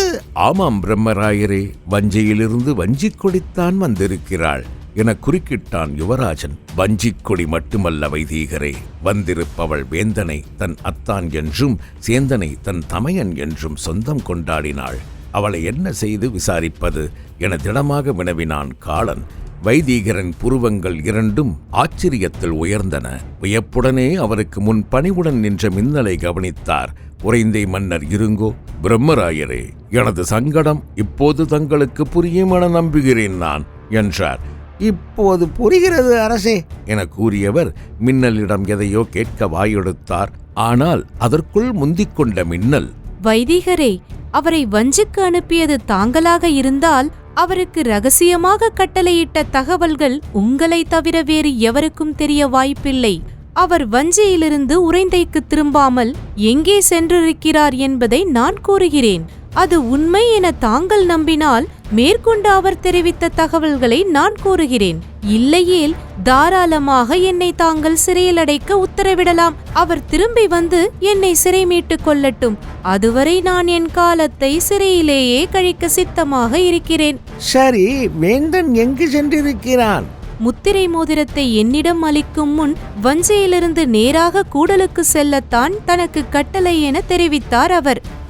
ஆமாம் பிரம்மராயரே, வஞ்சியிலிருந்து வஞ்சிக் கொடித்தான் வந்திருக்கிறாள் என குறுக்கிட்டான் யுவராஜன். வஞ்சிக் கொடி மட்டுமல்ல வைதீகரே, வந்திருப்பவள் வேந்தனை தன் அத்தான் என்றும் சேந்தனை தன் தமையன் என்றும் சொந்தம் கொண்டாடினாள். அவளை என்ன செய்து விசாரிப்பது என திடமாக வினவினான் காளன். வைதீகரின் புருவங்கள் இரண்டும் ஆச்சரியத்தில் உயர்ந்தன. வியப்புடனே அவருக்கு முன் பணிவுடன் நின்ற மின்னலை கவனித்தார் உறைந்தை மன்னர் இருங்கோ. பிரம்மராயரே, எனது சங்கடம் இப்போது தங்களுக்கு புரியும் என நம்புகிறேன் நான் என்றார். இப்போது புரிகிறது அரசே என கூறியவர் மின்னலிடம் எதையோ கேட்க வாயெடுத்தார். ஆனால் அதற்குள் முந்திக் கொண்ட மின்னல், வைதீகரே, அவரை வஞ்சிக்கு அனுப்பியது தாங்களாக இருந்தால் அவருக்கு ரகசியமாக கட்டளையிட்ட தகவல்கள் உங்களை தவிர வேறு எவருக்கும் தெரிய வாய்ப்பில்லை. அவர் வஞ்சியிலிருந்து உறைந்தைக்கு திரும்பாமல் எங்கே சென்றிருக்கிறார் என்பதை நான் கூறுகிறேன். அது உண்மை என தாங்கள் நம்பினால் மேற்கொண்டு அவர் தெரிவித்த தகவல்களை நான் கூறுகிறேன். இல்லையேல் தாராளமாக என்னை தாங்கள் சிறையில் அடைக்க உத்தரவிடலாம். அவர் திரும்பி வந்து என்னை சிறை மீட்டுக் கொள்ளட்டும். அதுவரை நான் என் காலத்தை சிறையிலேயே கழிக்க சித்தமாக இருக்கிறேன். சரி, வேந்தன் எங்கு சென்றிருக்கிறான்? முத்திரை மோதிரத்தை என்னிடம் அளிக்கும் முன் வஞ்சியிலிருந்து நேராக கூடலுக்கு செல்லத்தான் தனக்கு கட்டளை என தெரிவித்தார்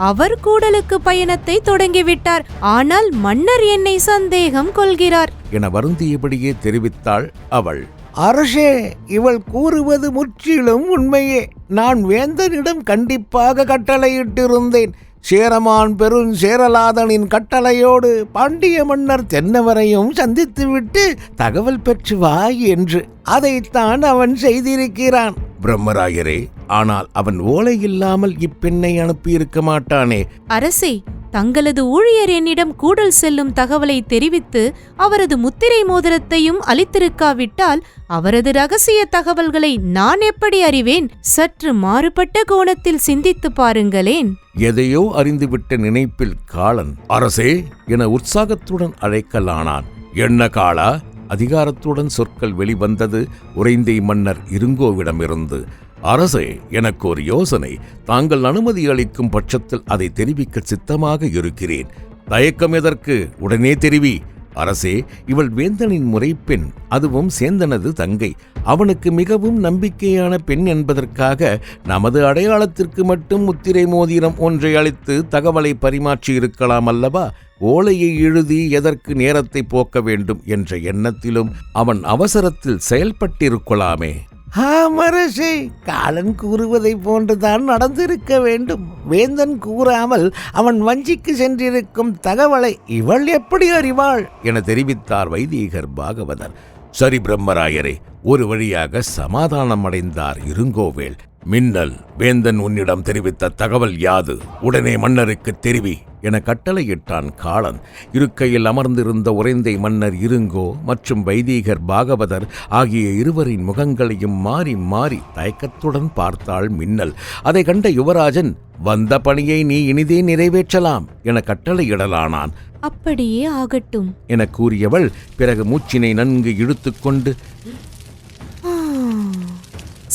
அவர் கூடலுக்கு பயணத்தை தொடங்கிவிட்டார். ஆனால் மன்னர் என்னை சந்தேகம் கொள்கிறார் என வருந்தியபடியே தெரிவித்தாள் அவள். அரசே, இவள் கூறுவது முற்றிலும் உண்மையே. நான் வேந்தனிடம் கண்டிப்பாக கட்டளையிட்டிருந்தேன். சேரமான் பெருஞ்சேரலாதனின் கட்டளையோடு பாண்டிய மன்னர் தென்னவரையும் சந்தித்துவிட்டு தகவல் பெற்று வா என்று. அதைத்தான் அவன் செய்திருக்கிறான். பிரம்மராயரே, ஆனால் அவன் ஓலை இல்லாமல் இப்பெண்ணை அனுப்பியிருக்க மாட்டானே. அரசே, தங்களது ஊழியர் என்னிடம் கூடல் செல்லும் தகவலை தெரிவித்து அவரது முத்திரை மோதிரத்தையும் அளித்திருக்காவிட்டால் அவரது ரகசிய தகவல்களை நான் எப்படி அறிவேன்? சற்று மாறுபட்ட கோணத்தில் சிந்தித்து பாருங்களேன். எதையோ அறிந்துவிட்ட நினைப்பில் காளன் அரசே என உற்சாகத்துடன் அழைக்கலானான். என்ன காளா? அதிகாரத்துடன் சொற்கள் வெளிவந்தது உறைந்தை மன்னர் இருங்கோவிடமிருந்து. அரசே, எனக்கு ஒரு யோசனை. தாங்கள் அனுமதி அளிக்கும் பட்சத்தில் அதை தெரிவிக்க சித்தமாக இருக்கிறேன். தயக்கம் எதற்கு? உடனே தெரிவி. அரசே, இவள் வேந்தனின் முறைப்பெண், அதுவும் சேந்தனது தங்கை. அவனுக்கு மிகவும் நம்பிக்கையான பெண் என்பதற்காக நமது அடையாளத்திற்கு மட்டும் முத்திரை மோதிரம் ஒன்றை அளித்து தகவலை பரிமாற்றி இருக்கலாம் அல்லவா? ஓலையை எழுதி எதற்கு நேரத்தை போக்க வேண்டும் என்ற எண்ணத்திலும் அவன் அவசரத்தில் செயல்பட்டிருக்கலாமே. அரசே, காலன் கூறுவதை போன்றுதான் நடந்திருக்க வேண்டும். வேந்தன் கூறாமல் அவன் வஞ்சிக்கு சென்றிருக்கும் தகவலை இவள் எப்படி அறிவாள் என தெரிவித்தார் வைதீகர் பாகவதர். சரி பிரம்மராயரே, ஒரு வழியாக சமாதானம் அடைந்தார் இருங்கோவேள். மின்னல், வேந்தன் உன்னிடம் தெரிவித்த தகவல் யாது? உடனே மன்னருக்கு தெரிவி என கட்டளையிட்டான் காளன். இருக்கையில் அமர்ந்திருந்த உறைந்தை மன்னர் இருங்கோ மற்றும் வைதீகர் பாகவதர் ஆகிய இருவரின் முகங்களையும் மாறி மாறி தயக்கத்துடன் பார்த்தாள் மின்னல். அதை கண்ட யுவராஜன், வந்த பணியை நீ இனிதே நிறைவேற்றலாம் என கட்டளையிடலானான். அப்படியே ஆகட்டும் என கூறியவள் பிறகு மூச்சினை நன்கு இழுத்துக்கொண்டு,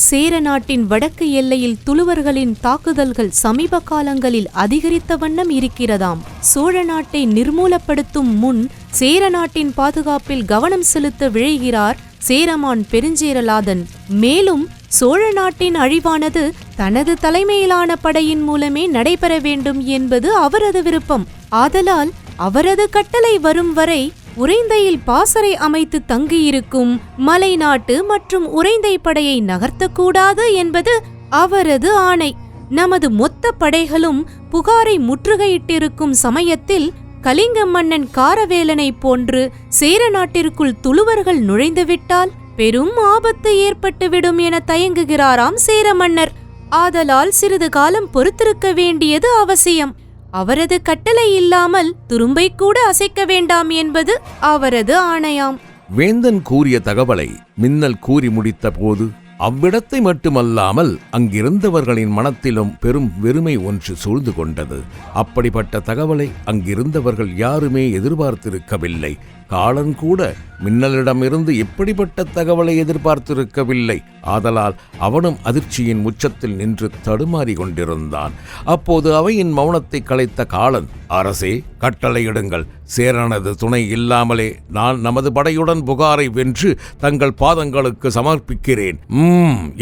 சேர நாட்டின் வடக்கு எல்லையில் துளுவர்களின் தாக்குதல்கள் சமீப காலங்களில் அதிகரித்த வண்ணம் இருக்கிறதாம். சோழ நாட்டை நிர்மூலப்படுத்தும் முன் சேர நாட்டின் பாதுகாப்பில் கவனம் செலுத்த விழைகிறார் சேரமான் பெருஞ்சேரலாதன். மேலும் சோழ நாட்டின் அழிவானது தனது தலைமையிலான படையின் மூலமே நடைபெற வேண்டும் என்பது அவரது விருப்பம். ஆதலால் அவரது கட்டளை வரும் வரை உறைந்தையில் பாசறை அமைத்து தங்கியிருக்கும் மலைநாட்டு மற்றும் உறைந்தை படையை நகர்த்தக்கூடாது என்பது அவரது ஆணை. நமது மொத்த படைகளும் புகாரை முற்றுகையிட்டிருக்கும் சமயத்தில் கலிங்க மன்னன் காரவேலனை போன்று சேர நாட்டிற்குள் துளுவர்கள் நுழைந்துவிட்டால் பெரும் ஆபத்து ஏற்பட்டுவிடும் என தயங்குகிறாராம் சேர மன்னர். ஆதலால் சிறிது காலம் பொறுத்திருக்க வேண்டியது அவசியம். அவரது கட்டளை இல்லாமல் துரும்பை கூட அசைக்க வேண்டாம் என்பது அவரது ஆணையாம். வேந்தன் கூறிய தகவலை மின்னல் கூறி முடித்த போது அவ்விடத்தை மட்டுமல்லாமல் அங்கிருந்தவர்களின் மனத்திலும் பெரும் வெறுமை ஒன்று சூழ்ந்து கொண்டது. அப்படிப்பட்ட தகவலை அங்கிருந்தவர்கள் யாருமே எதிர்பார்த்திருக்கவில்லை. காளன் கூட மின்னலிடமிருந்து இப்படிப்பட்ட தகவலை எதிர்பார்த்திருக்கவில்லை. ஆதலால் அவனும் அதிர்ச்சியின் உச்சத்தில் நின்று தடுமாறி கொண்டிருந்தான். அப்போது அவையின் மௌனத்தை கலைத்த காளன், அரசே, கட்டளையிடுங்கள். சேரனது துணை இல்லாமலே நான் நமது படையுடன் புகாரை வென்று தங்கள் பாதங்களுக்கு சமர்ப்பிக்கிறேன்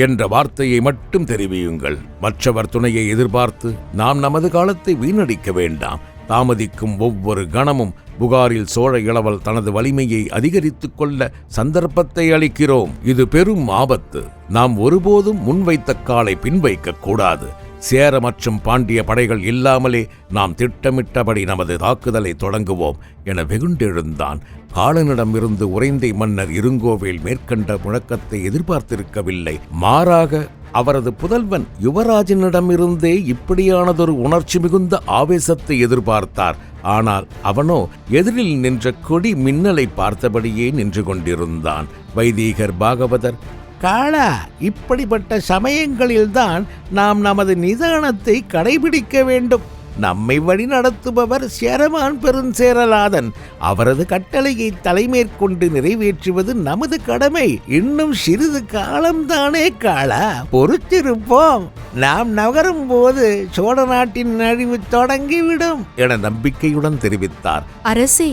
என்ற வார்த்தையை மட்டும் தெரிவியுங்கள். மற்றவர் துணையை எதிர்பார்த்து நாம் நமது காலத்தை வீணடிக்க வேண்டாம். தாமதிக்கும் ஒவ்வொரு கணமும் புகாரில் சோழ இளவல் தனது வலிமையை அதிகரித்துக் கொள்ள சந்தர்ப்பத்தை அளிக்கிறோம். இது பெரும் ஆபத்து. நாம் ஒருபோதும் முன்வைத்த காலை பின்வைக்க கூடாது. சேர மற்றும் பாண்டிய படைகள் இல்லாமலே நாம் திட்டமிட்டபடி நமது தாக்குதலை தொடங்குவோம் என வெகுண்டெழுந்தான். காளனிடமிருந்து உறைந்தை மன்னர் இருங்கோவேள் மேற்கண்ட முழக்கத்தை எதிர்பார்த்திருக்கவில்லை. மாறாக அவரது புதல்வன் யுவராஜனிடமிருந்தே இப்படியானதொரு உணர்ச்சி மிகுந்த ஆவேசத்தை எதிர்பார்த்தார். ஆனால் அவனோ எதிரில் நின்ற கொடி மின்னலை பார்த்தபடியே நின்று கொண்டிருந்தான். வைதீகர் பாகவதர், காளா, இப்படிப்பட்ட சமயங்களில்தான் நாம் நமது நிதானத்தை கடைபிடிக்க வேண்டும். நம்மை வழி நடத்துபவர் சேரமான் பெருஞ்சேரலாதன். அவரது கட்டளையை தலைமேற்கொண்டு நிறைவேற்றுவது நமது கடமை. இன்னும் சிறிது காலம்தானே காளா, பொறுத்திருப்போம். நாம் நகரும் போது சோழ நாட்டின் அழிவு தொடங்கிவிடும் என நம்பிக்கையுடன் தெரிவித்தார். அரசே,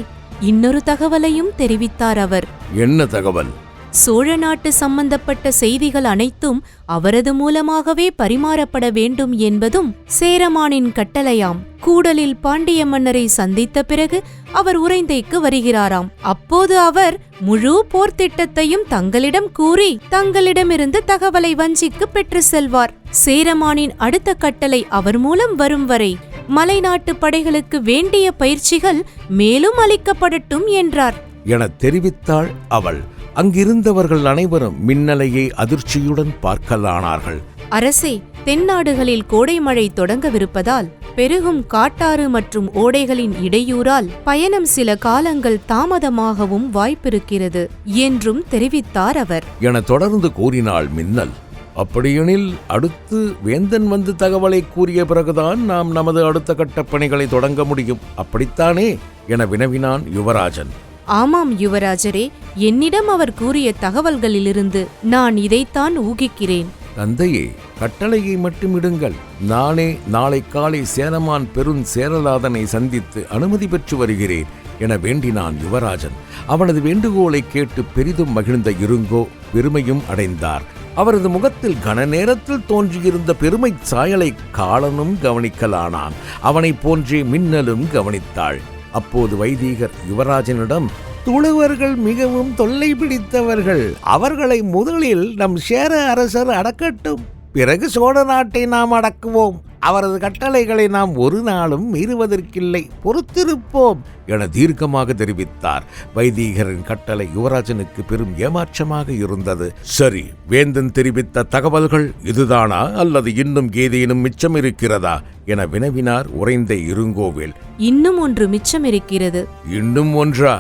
இன்னொரு தகவலையும் தெரிவித்தார் அவர். என்ன தகவல்? சோழ நாட்டு சம்பந்தப்பட்ட செய்திகள் அனைத்தும் அவரது மூலமாகவே பரிமாறப்பட வேண்டும் என்பதும் சேரமானின் கட்டளையாம். கூடலில் பாண்டிய மன்னரை சந்தித்த பிறகு அவர் உறைந்தைக்கு வருகிறாராம். அப்போது அவர் முழு போர்த்திட்டத்தையும் தங்களிடம் கூறி தங்களிடமிருந்து தகவலை வஞ்சிக்கு பெற்று செல்வார். சேரமானின் அடுத்த கட்டளை அவர் மூலம் வரும் வரை மலைநாட்டு படைகளுக்கு வேண்டிய பயிற்சிகள் மேலும் அளிக்கப்படட்டும் என்றார் என தெரிவித்தாள் அவள். அங்கிருந்தவர்கள் அனைவரும் மின்னலையை அதிர்ச்சியுடன் பார்க்கலானார்கள். அரசே, தென்னாடுகளில் கோடை மழை தொடங்கவிருப்பதால் பெருகும் காட்டாறு மற்றும் ஓடைகளின் இடையூறால் பயணம் சில காலங்கள் தாமதமாகவும் வாய்ப்பிருக்கிறது என்றும் தெரிவித்தார் அவர் என தொடர்ந்து கூறினாள் மின்னல். அப்படியெனில் அடுத்து வேந்தன் வந்து தகவலை கூறிய பிறகுதான் நாம் நமது அடுத்த கட்ட பணிகளை தொடங்க முடியும், அப்படித்தானே என வினவினான் யுவராஜன். ஆமாம் யுவராஜரே, என்னிடம் அவர் கூறிய தகவல்களிலிருந்து நான் இதைத்தான் ஊகிக்கிறேன். தந்தையே, கட்டளையை மட்டுமிடுங்கள். நானே நாளை காலை சேரமான் பெருஞ்சேரலாதனை சந்தித்து அனுமதி பெற்று வருகிறேன் என வேண்டினான் யுவராஜன். அவனது வேண்டுகோளை கேட்டு பெரிதும் மகிழ்ந்த இருங்கோ பெருமையும் அடைந்தார். அவரது முகத்தில் கன நேரத்தில் தோன்றியிருந்த பெருமை சாயலை காளனும் கவனிக்கலானான். அவனைப் போன்றே மின்னலும் கவனித்தாள். அப்போது வைதீகர் யுவராஜனிடம், துளுவர்கள் மிகவும் தொல்லை பிடித்தவர்கள். அவர்களை முதலில் நம் சேர அரசர் அடக்கட்டும், பிறகு சோழ நாட்டை நாம் அடக்குவோம். அவரது கட்டளைகளை நாம் ஒரு நாளும் மீறுவதற்கில்லை, பொறுத்திருப்போம் என தீர்க்கமாக தெரிவித்தார். வைதீகரின் கட்டளை யுவராஜனுக்கு பெரும் ஏமாற்றமாக இருந்தது. சரி, வேந்தன் தெரிவித்த தகவல்கள் இதுதானா அல்லது இன்னும் ஏதேனும் மிச்சம் இருக்கிறதா என வினவினார் உறைந்தை இருங்கோவேல். இன்னும் ஒன்று மிச்சம் இருக்கிறது. இன்னும் ஒன்றா?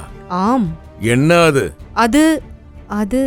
ஆம். என்ன அது? அது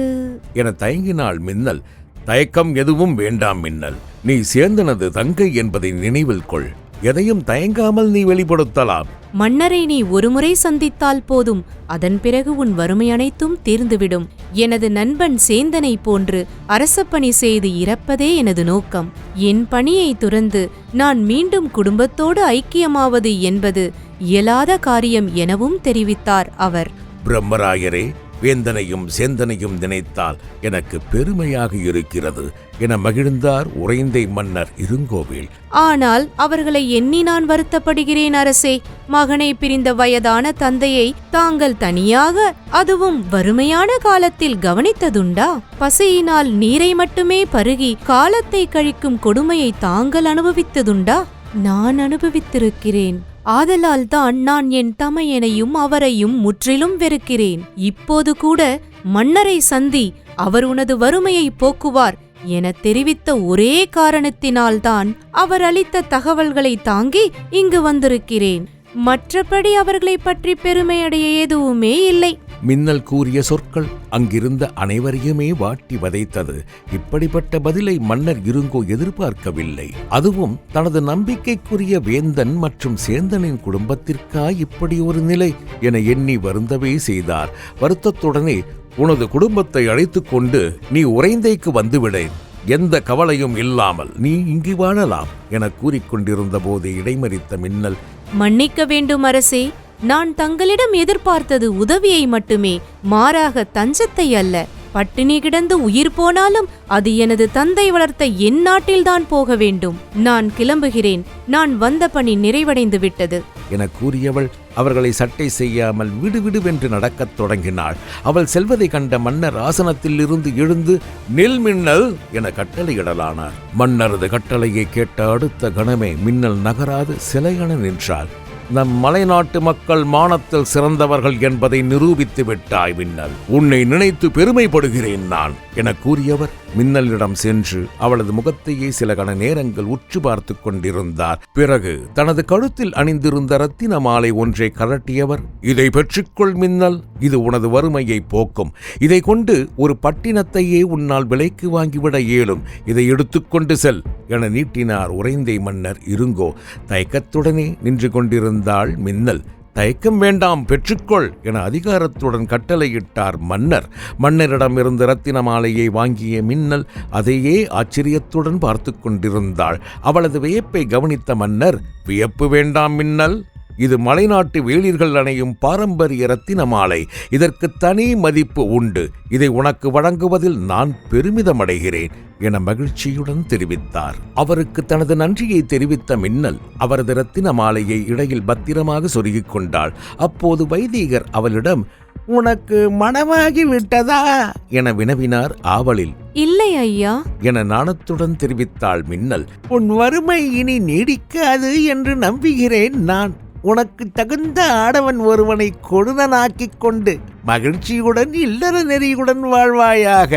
என தயங்கினாள் மின்னல். தயக்கம் எதுவும் வேண்டாம் மின்னல், நீ சேந்தனது தங்கை என்பதை நினைவில் கொள். எதையும் தயங்காமல் நீ வெளிப்படுத்தலாம். மன்னரை நீ ஒருமுறை சந்தித்தால் போதும், அதன் பிறகு உன் வறுமை அனைத்தும் தீர்ந்துவிடும். எனது நண்பன் சேந்தனை போன்று அரசப்பணி செய்து இறப்பதே எனது நோக்கம். என் பணியை துறந்து நான் மீண்டும் குடும்பத்தோடு ஐக்கியமாவது என்பது இயலாத காரியம் எனவும் தெரிவித்தார் அவர். பிரம்மராயரே, வேந்தனையும் சேந்தனையும் நினைத்தால் எனக்கு பெருமையாக இருக்கிறது என மகிழ்ந்தார் உறைந்தை மன்னர் இருங்கோவேல். ஆனால் அவர்களை எண்ணி நான் வருத்தப்படுகிறேன் அரசே. மகனை பிரிந்த வயதான தந்தையை தாங்கள் தனியாக, அதுவும் வறுமையான காலத்தில் கவனித்ததுண்டா? பசியினால் நீரை மட்டுமே பருகி காலத்தை கழிக்கும் கொடுமையை தாங்கள் அனுபவித்ததுண்டா? நான் அனுபவித்திருக்கிறேன். ஆதலால் தான் நான் என் தமையனையும் அவரையும் முற்றிலும் வெறுக்கிறேன். இப்போது கூட மன்னரை சந்தி, அவர் உனது வறுமையை போக்குவார் என தெரிவித்த ஒரே காரணத்தினால்தான் அவர் அளித்த தகவல்களை தாங்கி இங்கு வந்திருக்கிறேன். மற்றபடி அவர்களை பற்றி பெருமையடைய எதுவுமே இல்லை. மின்னல் கூறிய சொற்கள் அங்கிருந்த அனைவரையுமே வாட்டி வதைத்தது. இப்படிப்பட்ட பதிலை மன்னர் இருங்கோ எதிர்பார்க்கவில்லை. அதுவும் தனது நம்பிக்கைக்குரிய வேந்தன் மற்றும் சேந்தனின் குடும்பத்திற்கா இப்படி ஒரு நிலை என எண்ணி வருந்தவே செய்தார். வருத்தத்துடனே, உனது குடும்பத்தை அழைத்துக் கொண்டு நீ உறைந்தைக்கு வந்துவிடேன், எந்த கவலையும் இல்லாமல் நீ இங்கு வாழலாம் என கூறிக்கொண்டிருந்த போது இடைமறித்த மின்னல், மன்னிக்க வேண்டும் அரசே, நான் தங்களிடம் எதிர்பார்த்தது உதவியை மட்டுமே, மாறாக தஞ்சத்தை அல்ல. பட்டினி கிடந்து உயிர் போனாலும் அது எனது தந்தை வளர்த்த என் நாட்டில்தான் போக வேண்டும். நான் கிளம்புகிறேன். நான் வந்த பணி நிறைவடைந்து விட்டது என கூறியவள் அவர்களை சட்டை செய்யாமல் விடுவிடுவென்று நடக்கத் தொடங்கினாள். அவள் செல்வதை கண்ட மன்னர் ஆசனத்தில் இருந்து எழுந்து நில் மின்னல் என கட்டளையிடலானார். மன்னரது கட்டளையை கேட்ட அடுத்த கணமே மின்னல் நகராது சிலையென நின்றாள். நம் மலைநாட்டு மக்கள் மானத்தில் சிறந்தவர்கள் என்பதை நிரூபித்து விட்டாய் மின்னல். உன்னை நினைத்து பெருமைப்படுகிறேன் நான் என கூறியவர் மின்னலிடம் சென்று அவளது முகத்தையே சில கண நேரங்கள் உற்று பார்த்து கொண்டிருந்தார். பிறகு தனது கழுத்தில் அணிந்திருந்த ரத்தின மாலை ஒன்றை கழட்டியவர், இதை பெற்றுக்கொள் மின்னல், இது உனது வறுமையை போக்கும். இதை கொண்டு ஒரு பட்டினத்தையே உன்னால் விலைக்கு வாங்கிவிட இயலும். இதை எடுத்துக்கொண்டு செல் என நீட்டினார் உறைந்தை மன்னர் இருங்கோ. தயக்கத்துடனே நின்று கொண்டிருந்தாள் மின்னல். தயக்கம் வேண்டாம், பெற்றுக்கொள் என அதிகாரத்துடன் கட்டளையிட்டார் மன்னர். மன்னரிடமிருந்து ரத்தின மாலையை வாங்கிய மின்னல் அதையே ஆச்சரியத்துடன் பார்த்து கொண்டிருந்தாள். அவளது வியப்பை கவனித்த மன்னர், வியப்பு வேண்டாம் மின்னல், இது மலைநாட்டு வேளிர்கள் அணையும் பாரம்பரிய ரத்தின மாலை. இதற்கு தனி மதிப்பு உண்டு. இதை உனக்கு வழங்குவதில் நான் பெருமிதமடைகிறேன் என மகிழ்ச்சியுடன் தெரிவித்தார். அவருக்கு தனது நன்றியை தெரிவித்த மின்னல் அவரது ரத்தின மாலையை இடையில் பத்திரமாக சொருகிக் கொண்டாள். அப்போது வைதீகர் அவளிடம், உனக்கு மனமாகி விட்டதா என வினவினார் ஆவலில். இல்லை ஐயா என நாணத்துடன் தெரிவித்தாள் மின்னல். உன் வறுமை இனி நீடிக்காது என்று நம்புகிறேன் நான். உனக்கு தகுந்த ஆடவன் ஒருவனை கொடுனனாக்கிக் கொண்டு மகிழ்ச்சியுடன் இல்லற நெறியுடன் வாழ்வாயாக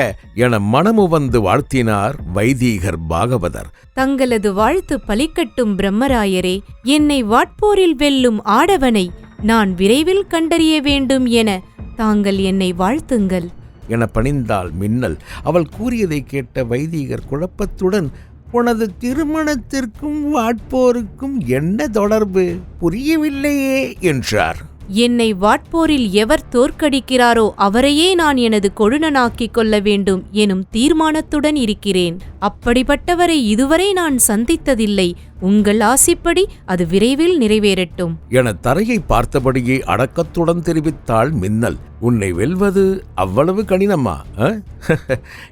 என மனமு வந்து வாழ்த்தினார் வைதீகர் பாகவதர். தங்களது வாழ்த்து பலிக்கட்டும் பிரம்மராயரே. என்னை வாட்போரில் வெல்லும் ஆடவனை நான் விரைவில் கண்டறிய வேண்டும் என தாங்கள் என்னை வாழ்த்துங்கள் என பணிந்தாள் மின்னல். அவள் கூறியதை கேட்ட வைதீகர் குழப்பத்துடன், உனது திருமணத்திற்கும் வாட்போருக்கும் என்ன தொடர்பு புரியவில்லையே என்றார். என்னை வாட்போரில் எவர் தோற்கடிக்கிறாரோ அவரையே நான் எனது கொழுனனாக்கிக் கொள்ள வேண்டும் எனும் தீர்மானத்துடன் இருக்கிறேன். அப்படிப்பட்டவரை இதுவரை நான் சந்தித்ததில்லை. உங்கள் ஆசிப்படி அது விரைவில் நிறைவேறட்டும் என தரையை பார்த்தபடியே அடக்கத்துடன் தெரிவித்தாள் மின்னல். உன்னை வெல்வது அவ்வளவு கடினமா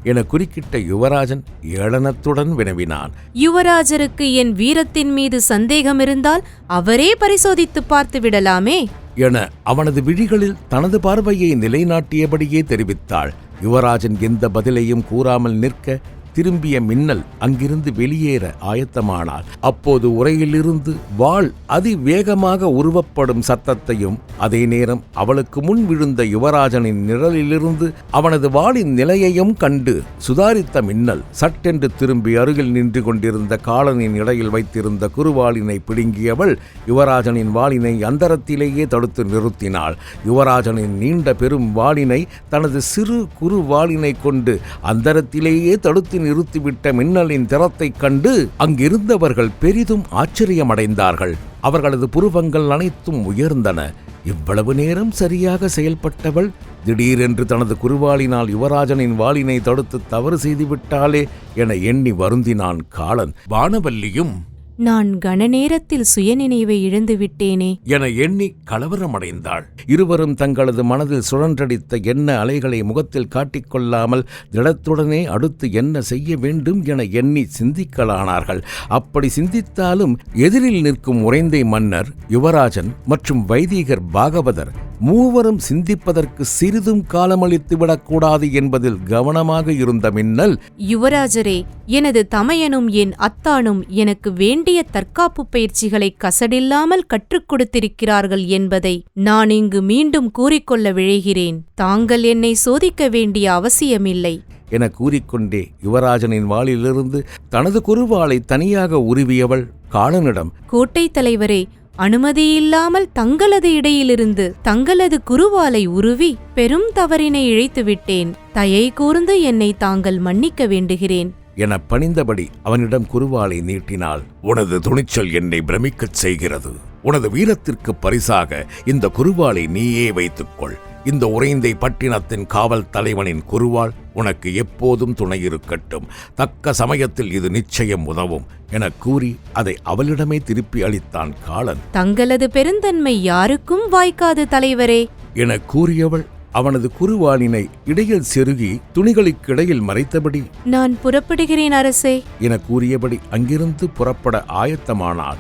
என குறுக்கிட்ட யுவராஜன் ஏளனத்துடன் வினவினான். யுவராஜருக்கு என் வீரத்தின் மீது சந்தேகம் இருந்தால் அவரே பரிசோதித்து பார்த்து விடலாமே. என அவனது விழிகளில் தனது பார்வையை நிலைநாட்டியபடியே தெரிவித்தாள். யுவராஜன் எந்த பதிலையும் கூறாமல் நிற்க திரும்பிய மின்னல் அங்கிருந்து வெளியேற ஆயத்தமானாள். அப்போது உரையிலிருந்து வாள் அதிவேகமாக உருவப்படும் சத்தத்தையும் அதே நேரம் அவளுக்கு முன் விழுந்த யுவராஜனின் நிழலிலிருந்து அவனது வாளின் நிலையையும் கண்டு சுதாரித்த மின்னல் சட்டென்று திரும்பி அருகில் நின்று கொண்டிருந்த காலனின் இடையில் வைத்திருந்த குறுவாளினை பிடுங்கியவள் யுவராஜனின் வாளினை அந்தரத்திலேயே தடுத்து நிறுத்தினாள். யுவராஜனின் நீண்ட பெரும் வாளினை தனது சிறு குறு வாளினை கொண்டு அந்தரத்திலேயே தடுத்து நிறுத்திவிட்ட மின்னலின் திறத்தைக் கண்டு அங்கிருந்தவர்கள் பெரிதும் ஆச்சரியமடைந்தார்கள். அவர்களது புருவங்கள் அனைத்தும் உயர்ந்தன. இவ்வளவு நேரம் சரியாக செயல்பட்டவள் திடீரென்று தனது குறுவாளினால் யுவராஜனின் வாளினை தடுத்து தவறு செய்துவிட்டாளே என எண்ணி வருந்தினான் காலன். வானவல்லியும் நான் கணநேரத்தில் சுயநினைவை இழந்துவிட்டேனே என எண்ணி கலவரமடைந்தாள். இருவரும் தங்களது மனதில் சுழன்றடித்த எண்ண அலைகளை முகத்தில் காட்டிக்கொள்ளாமல் திடத்துடனே அடுத்து என்ன செய்ய வேண்டும் என எண்ணி சிந்திக்கலானார்கள். அப்படி சிந்தித்தாலும் எதிரில் நிற்கும் உறைந்தை மன்னர், யுவராஜன் மற்றும் வைதீகர் பாகவதர் மூவரும் சிந்திப்பதற்கு சிறிதும் காலமளித்து விடக்கூடாது என்பதில் கவனமாக இருந்த மின்னல், யுவராஜரே, எனது தமையனும் என் அத்தானும் எனக்கு வேண்டிய தற்காப்பு பயிற்சிகளை கசடில்லாமல் கற்றுக் கொடுத்திருக்கிறார்கள் என்பதை நான் இங்கு மீண்டும் கூறிக்கொள்ள விழைகிறேன். தாங்கள் என்னை சோதிக்க வேண்டிய அவசியமில்லை என கூறிக்கொண்டே யுவராஜனின் வாளிலிருந்து தனது குறுவாளை தனியாக உருவியவள் காலனிடம், கோட்டை தலைவரே, அனுமதியில்லாமல் தங்களது இடையிலிருந்து தங்களது குறுவாலை உருவி பெரும் தவறினை இழைத்துவிட்டேன். தயை கூர்ந்து என்னை தாங்கள் மன்னிக்க வேண்டுகிறேன் என பணிந்தபடி அவனிடம் குறுவாளை நீட்டினாள். உனது துணிச்சல் என்னை பிரமிக்கச் செய்கிறது. உனது வீரத்திற்கு பரிசாக இந்த குறுவாளை நீயே வைத்துக்கொள். இந்த உறைந்தை பட்டினத்தின் காவல் தலைவனின் குறுவாள் உனக்கு எப்போதும் துணையிருக்கட்டும். தக்க சமயத்தில் இது நிச்சயம் உதவும் என கூறி அதை அவளிடமே திருப்பி அளித்தான் காலன். தங்களது பெருந்தன்மை யாருக்கும் வாய்க்காது தலைவரே என கூறியவள் அவனது குறுவாளினை இடையில் செருகி துணிகளுக்கிடையில் மறைத்தபடி, நான் புறப்படுகிறேன் அரசே என கூறியபடி அங்கிருந்து புறப்பட ஆயத்தமானாள்.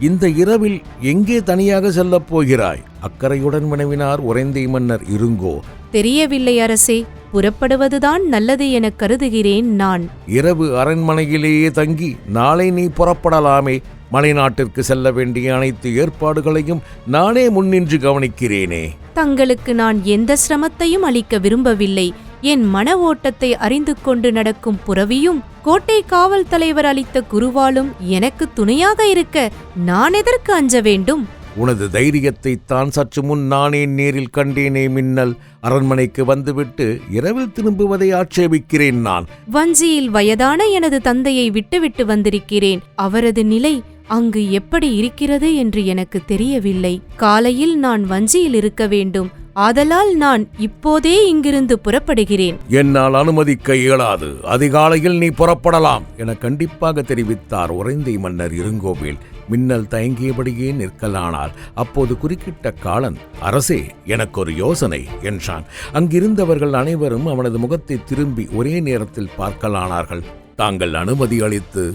இந்த இரவில் எங்கே தனியாக செல்லப் போகிறாய்? அக்கறையுடன் வினவினார் உறைந்தை மன்னர் இருங்கோ. தெரியவில்லை அரசே, புறப்படுவதுதான் நல்லது என கருதுகிறேன். நான் இரவு அரண்மனையிலேயே தங்கி நாளை நீ புறப்படலாமே. மலைநாட்டிற்கு செல்ல வேண்டிய அனைத்து ஏற்பாடுகளையும் நானே முன்னின்று கவனிக்கிறேனே. தங்களுக்கு நான் எந்த சிரமத்தையும் அளிக்க விரும்பவில்லை. என் மன ஓட்டத்தை அறிந்து கொண்டு நடக்கும் புரவியும் கோட்டை காவல் தலைவர் அளித்த குருவாலும் எனக்கு துணையாக இருக்க நான் எதற்கு அஞ்ச வேண்டும்? உனது தைரியத்தை தான் சற்று முன் நானே நேரில் கண்டேனே மின்னல். அரண்மனைக்கு வந்துவிட்டு இரவில் திரும்புவதை ஆட்சேபிக்கிறேன் நான். வஞ்சியில் வயதான எனது தந்தையை விட்டுவிட்டு வந்திருக்கிறேன். அவரது நிலை அங்கு எப்படி இருக்கிறது என்று எனக்கு தெரியவில்லை. காலையில் நான் வஞ்சியில் இருக்க வேண்டும். ஆதலால் நான் இப்போதே இங்கிருந்து புறப்படுகிறேன். என்னால் அனுமதிக்க இயலாது. அதிகாலையில் நீ புறப்படலாம் என கண்டிப்பாக தெரிவித்தார் உறைந்தை மன்னர் இருங்கோவேல். மின்னல் தயங்கியபடியே நிற்கலானாள். அப்போது குறுக்கிட்ட காலன், அரசே, எனக்கு ஒரு யோசனை என்றான். அங்கிருந்தவர்கள் அனைவரும் அவனது முகத்தை திரும்பி ஒரே நேரத்தில் பார்க்கலானார்கள். தாங்கள் அனுமதி அளித்து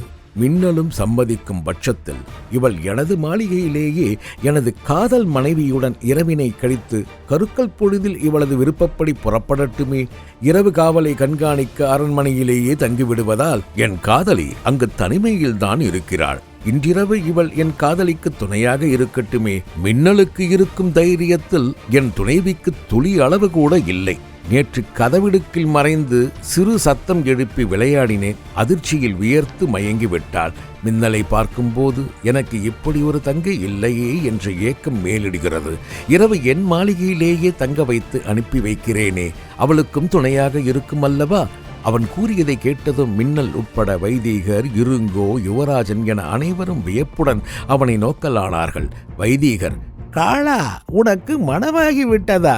மின்னலும் சம்மதிக்கும் பட்சத்தில் இவள் எனது மாளிகையிலேயே எனது காதல் மனைவியுடன் இரவினை கழித்து கருக்கல் பொழுதில் இவளது விருப்பப்படி புறப்படட்டுமே. இரவு காவலை கண்காணிக்க அரண்மனையிலேயே தங்கிவிடுவதால் என் காதலி அங்கு தனிமையில்தான் இருக்கிறாள். இன்றிரவு இவள் என் காதலிக்கு துணையாக இருக்கட்டுமே. மின்னலுக்கு இருக்கும் தைரியத்தில் என் துணைவிக்கு துளி அளவு கூட இல்லை. நேற்று கதவிடுக்கில் மறைந்து சிறு சத்தம் எழுப்பி விளையாடினேன். அதிர்ச்சியில் வியர்த்து மயங்கிவிட்டாள். மின்னலை பார்க்கும்போது எனக்கு இப்படி ஒரு தங்கை இல்லையே என்ற ஏக்கம் மேலிடுகிறது. இரவு என் மாளிகையிலேயே தங்க வைத்து அனுப்பி வைக்கிறேனே, அவளுக்கும் துணையாக இருக்கும் அல்லவா? அவன் கூறியதை கேட்டதும் மின்னல் உட்பட வைதீகர், இருங்கோ, யுவராஜன் என அனைவரும் வியப்புடன் அவனை நோக்கலானார்கள். வைதீகர், காளா, உனக்கு மனமாகி விட்டதா?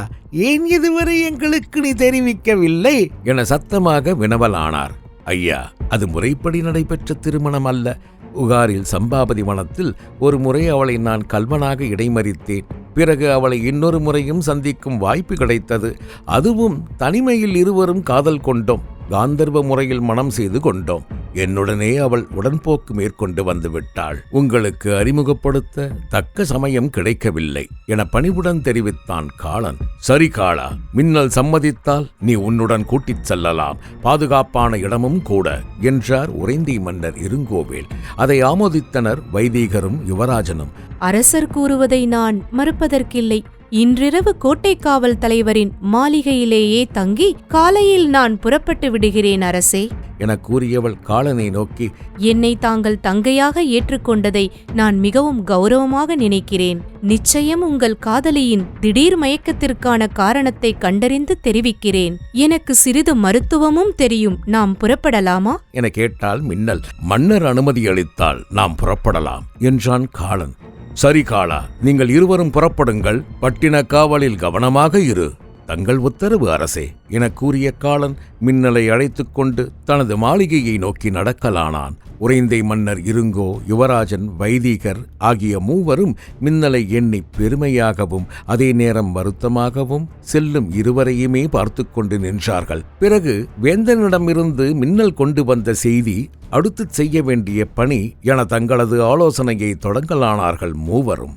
ஏன் இதுவரை எங்களுக்கு நீ தெரிவிக்கவில்லை என சத்தமாக வினவலானார். ஐயா, அது முறைப்படி நடைபெற்ற திருமணம் அல்ல. உகாரில் சம்பாபதி வனத்தில் ஒரு முறை அவளை நான் கல்வனாக இடைமறித்தேன். பிறகு அவளை இன்னொரு முறையும் சந்திக்கும் வாய்ப்பு கிடைத்தது. அதுவும் தனிமையில் இருவரும் காதல் கொண்டோம். காந்தர்வ முறையில் மணம் செய்து கொண்டோம். என்னுடனே அவள் உடன்போக்கு மேற்கொண்டு வந்து விட்டாள். உங்களுக்கு அறிமுகப்படுத்த தக்க சமயம் கிடைக்கவில்லை என பணிவுடன் தெரிவித்தான் காளன். சரி காளா, மின்னல் சம்மதித்தால் நீ உன்னுடன் கூட்டிச் செல்லலாம், பாதுகாப்பான இடமும் கூட என்றார் உறைந்தை மன்னர் இருங்கோவேல். அதை ஆமோதித்தனர் வைதீகரும் யுவராஜனும். அரசர் கூறுவதை நான் மறுப்பதற்கில்லை. இன்றிரவு கோட்டை காவல் தலைவரின் மாளிகையிலேயே தங்கி காலையில் நான் புறப்பட்டு விடுகிறேன் அரசே என கூறியவள் காளனை நோக்கி, என்னை தாங்கள் தங்கையாக ஏற்றுக்கொண்டதை நான் மிகவும் கௌரவமாக நினைக்கிறேன். நிச்சயம் உங்கள் காதலியின் திடீர் மயக்கத்திற்கான காரணத்தை கண்டறிந்து தெரிவிக்கிறேன். எனக்கு சிறிது மருத்துவமும் தெரியும். நாம் புறப்படலாமா என கேட்டாள் மின்னல். மன்னர் அனுமதி அளித்தால் நாம் புறப்படலாம் என்றான் காளன். சரி காளா, நீங்கள் இருவரும் புறப்படுங்கள். பட்டின காவலில் கவனமாக இரு. தங்கள் உத்தரவு அரசே என கூறிய காளன் மின்னலை அழைத்துக் கொண்டு தனது மாளிகையை நோக்கி நடக்கலானான். உறைந்தை மன்னர் இருங்கோ, யுவராஜன், வைதீகர் ஆகிய மூவரும் மின்னலை எண்ணி பெருமையாகவும் அதே நேரம் வருத்தமாகவும் செல்லும் இருவரையுமே பார்த்து கொண்டு நின்றார்கள். பிறகு வேந்தனிடமிருந்து மின்னல் கொண்டு வந்த செய்தி, அடுத்து செய்ய வேண்டிய பணி என தங்களது ஆலோசனையை தொடங்கலானார்கள் மூவரும்.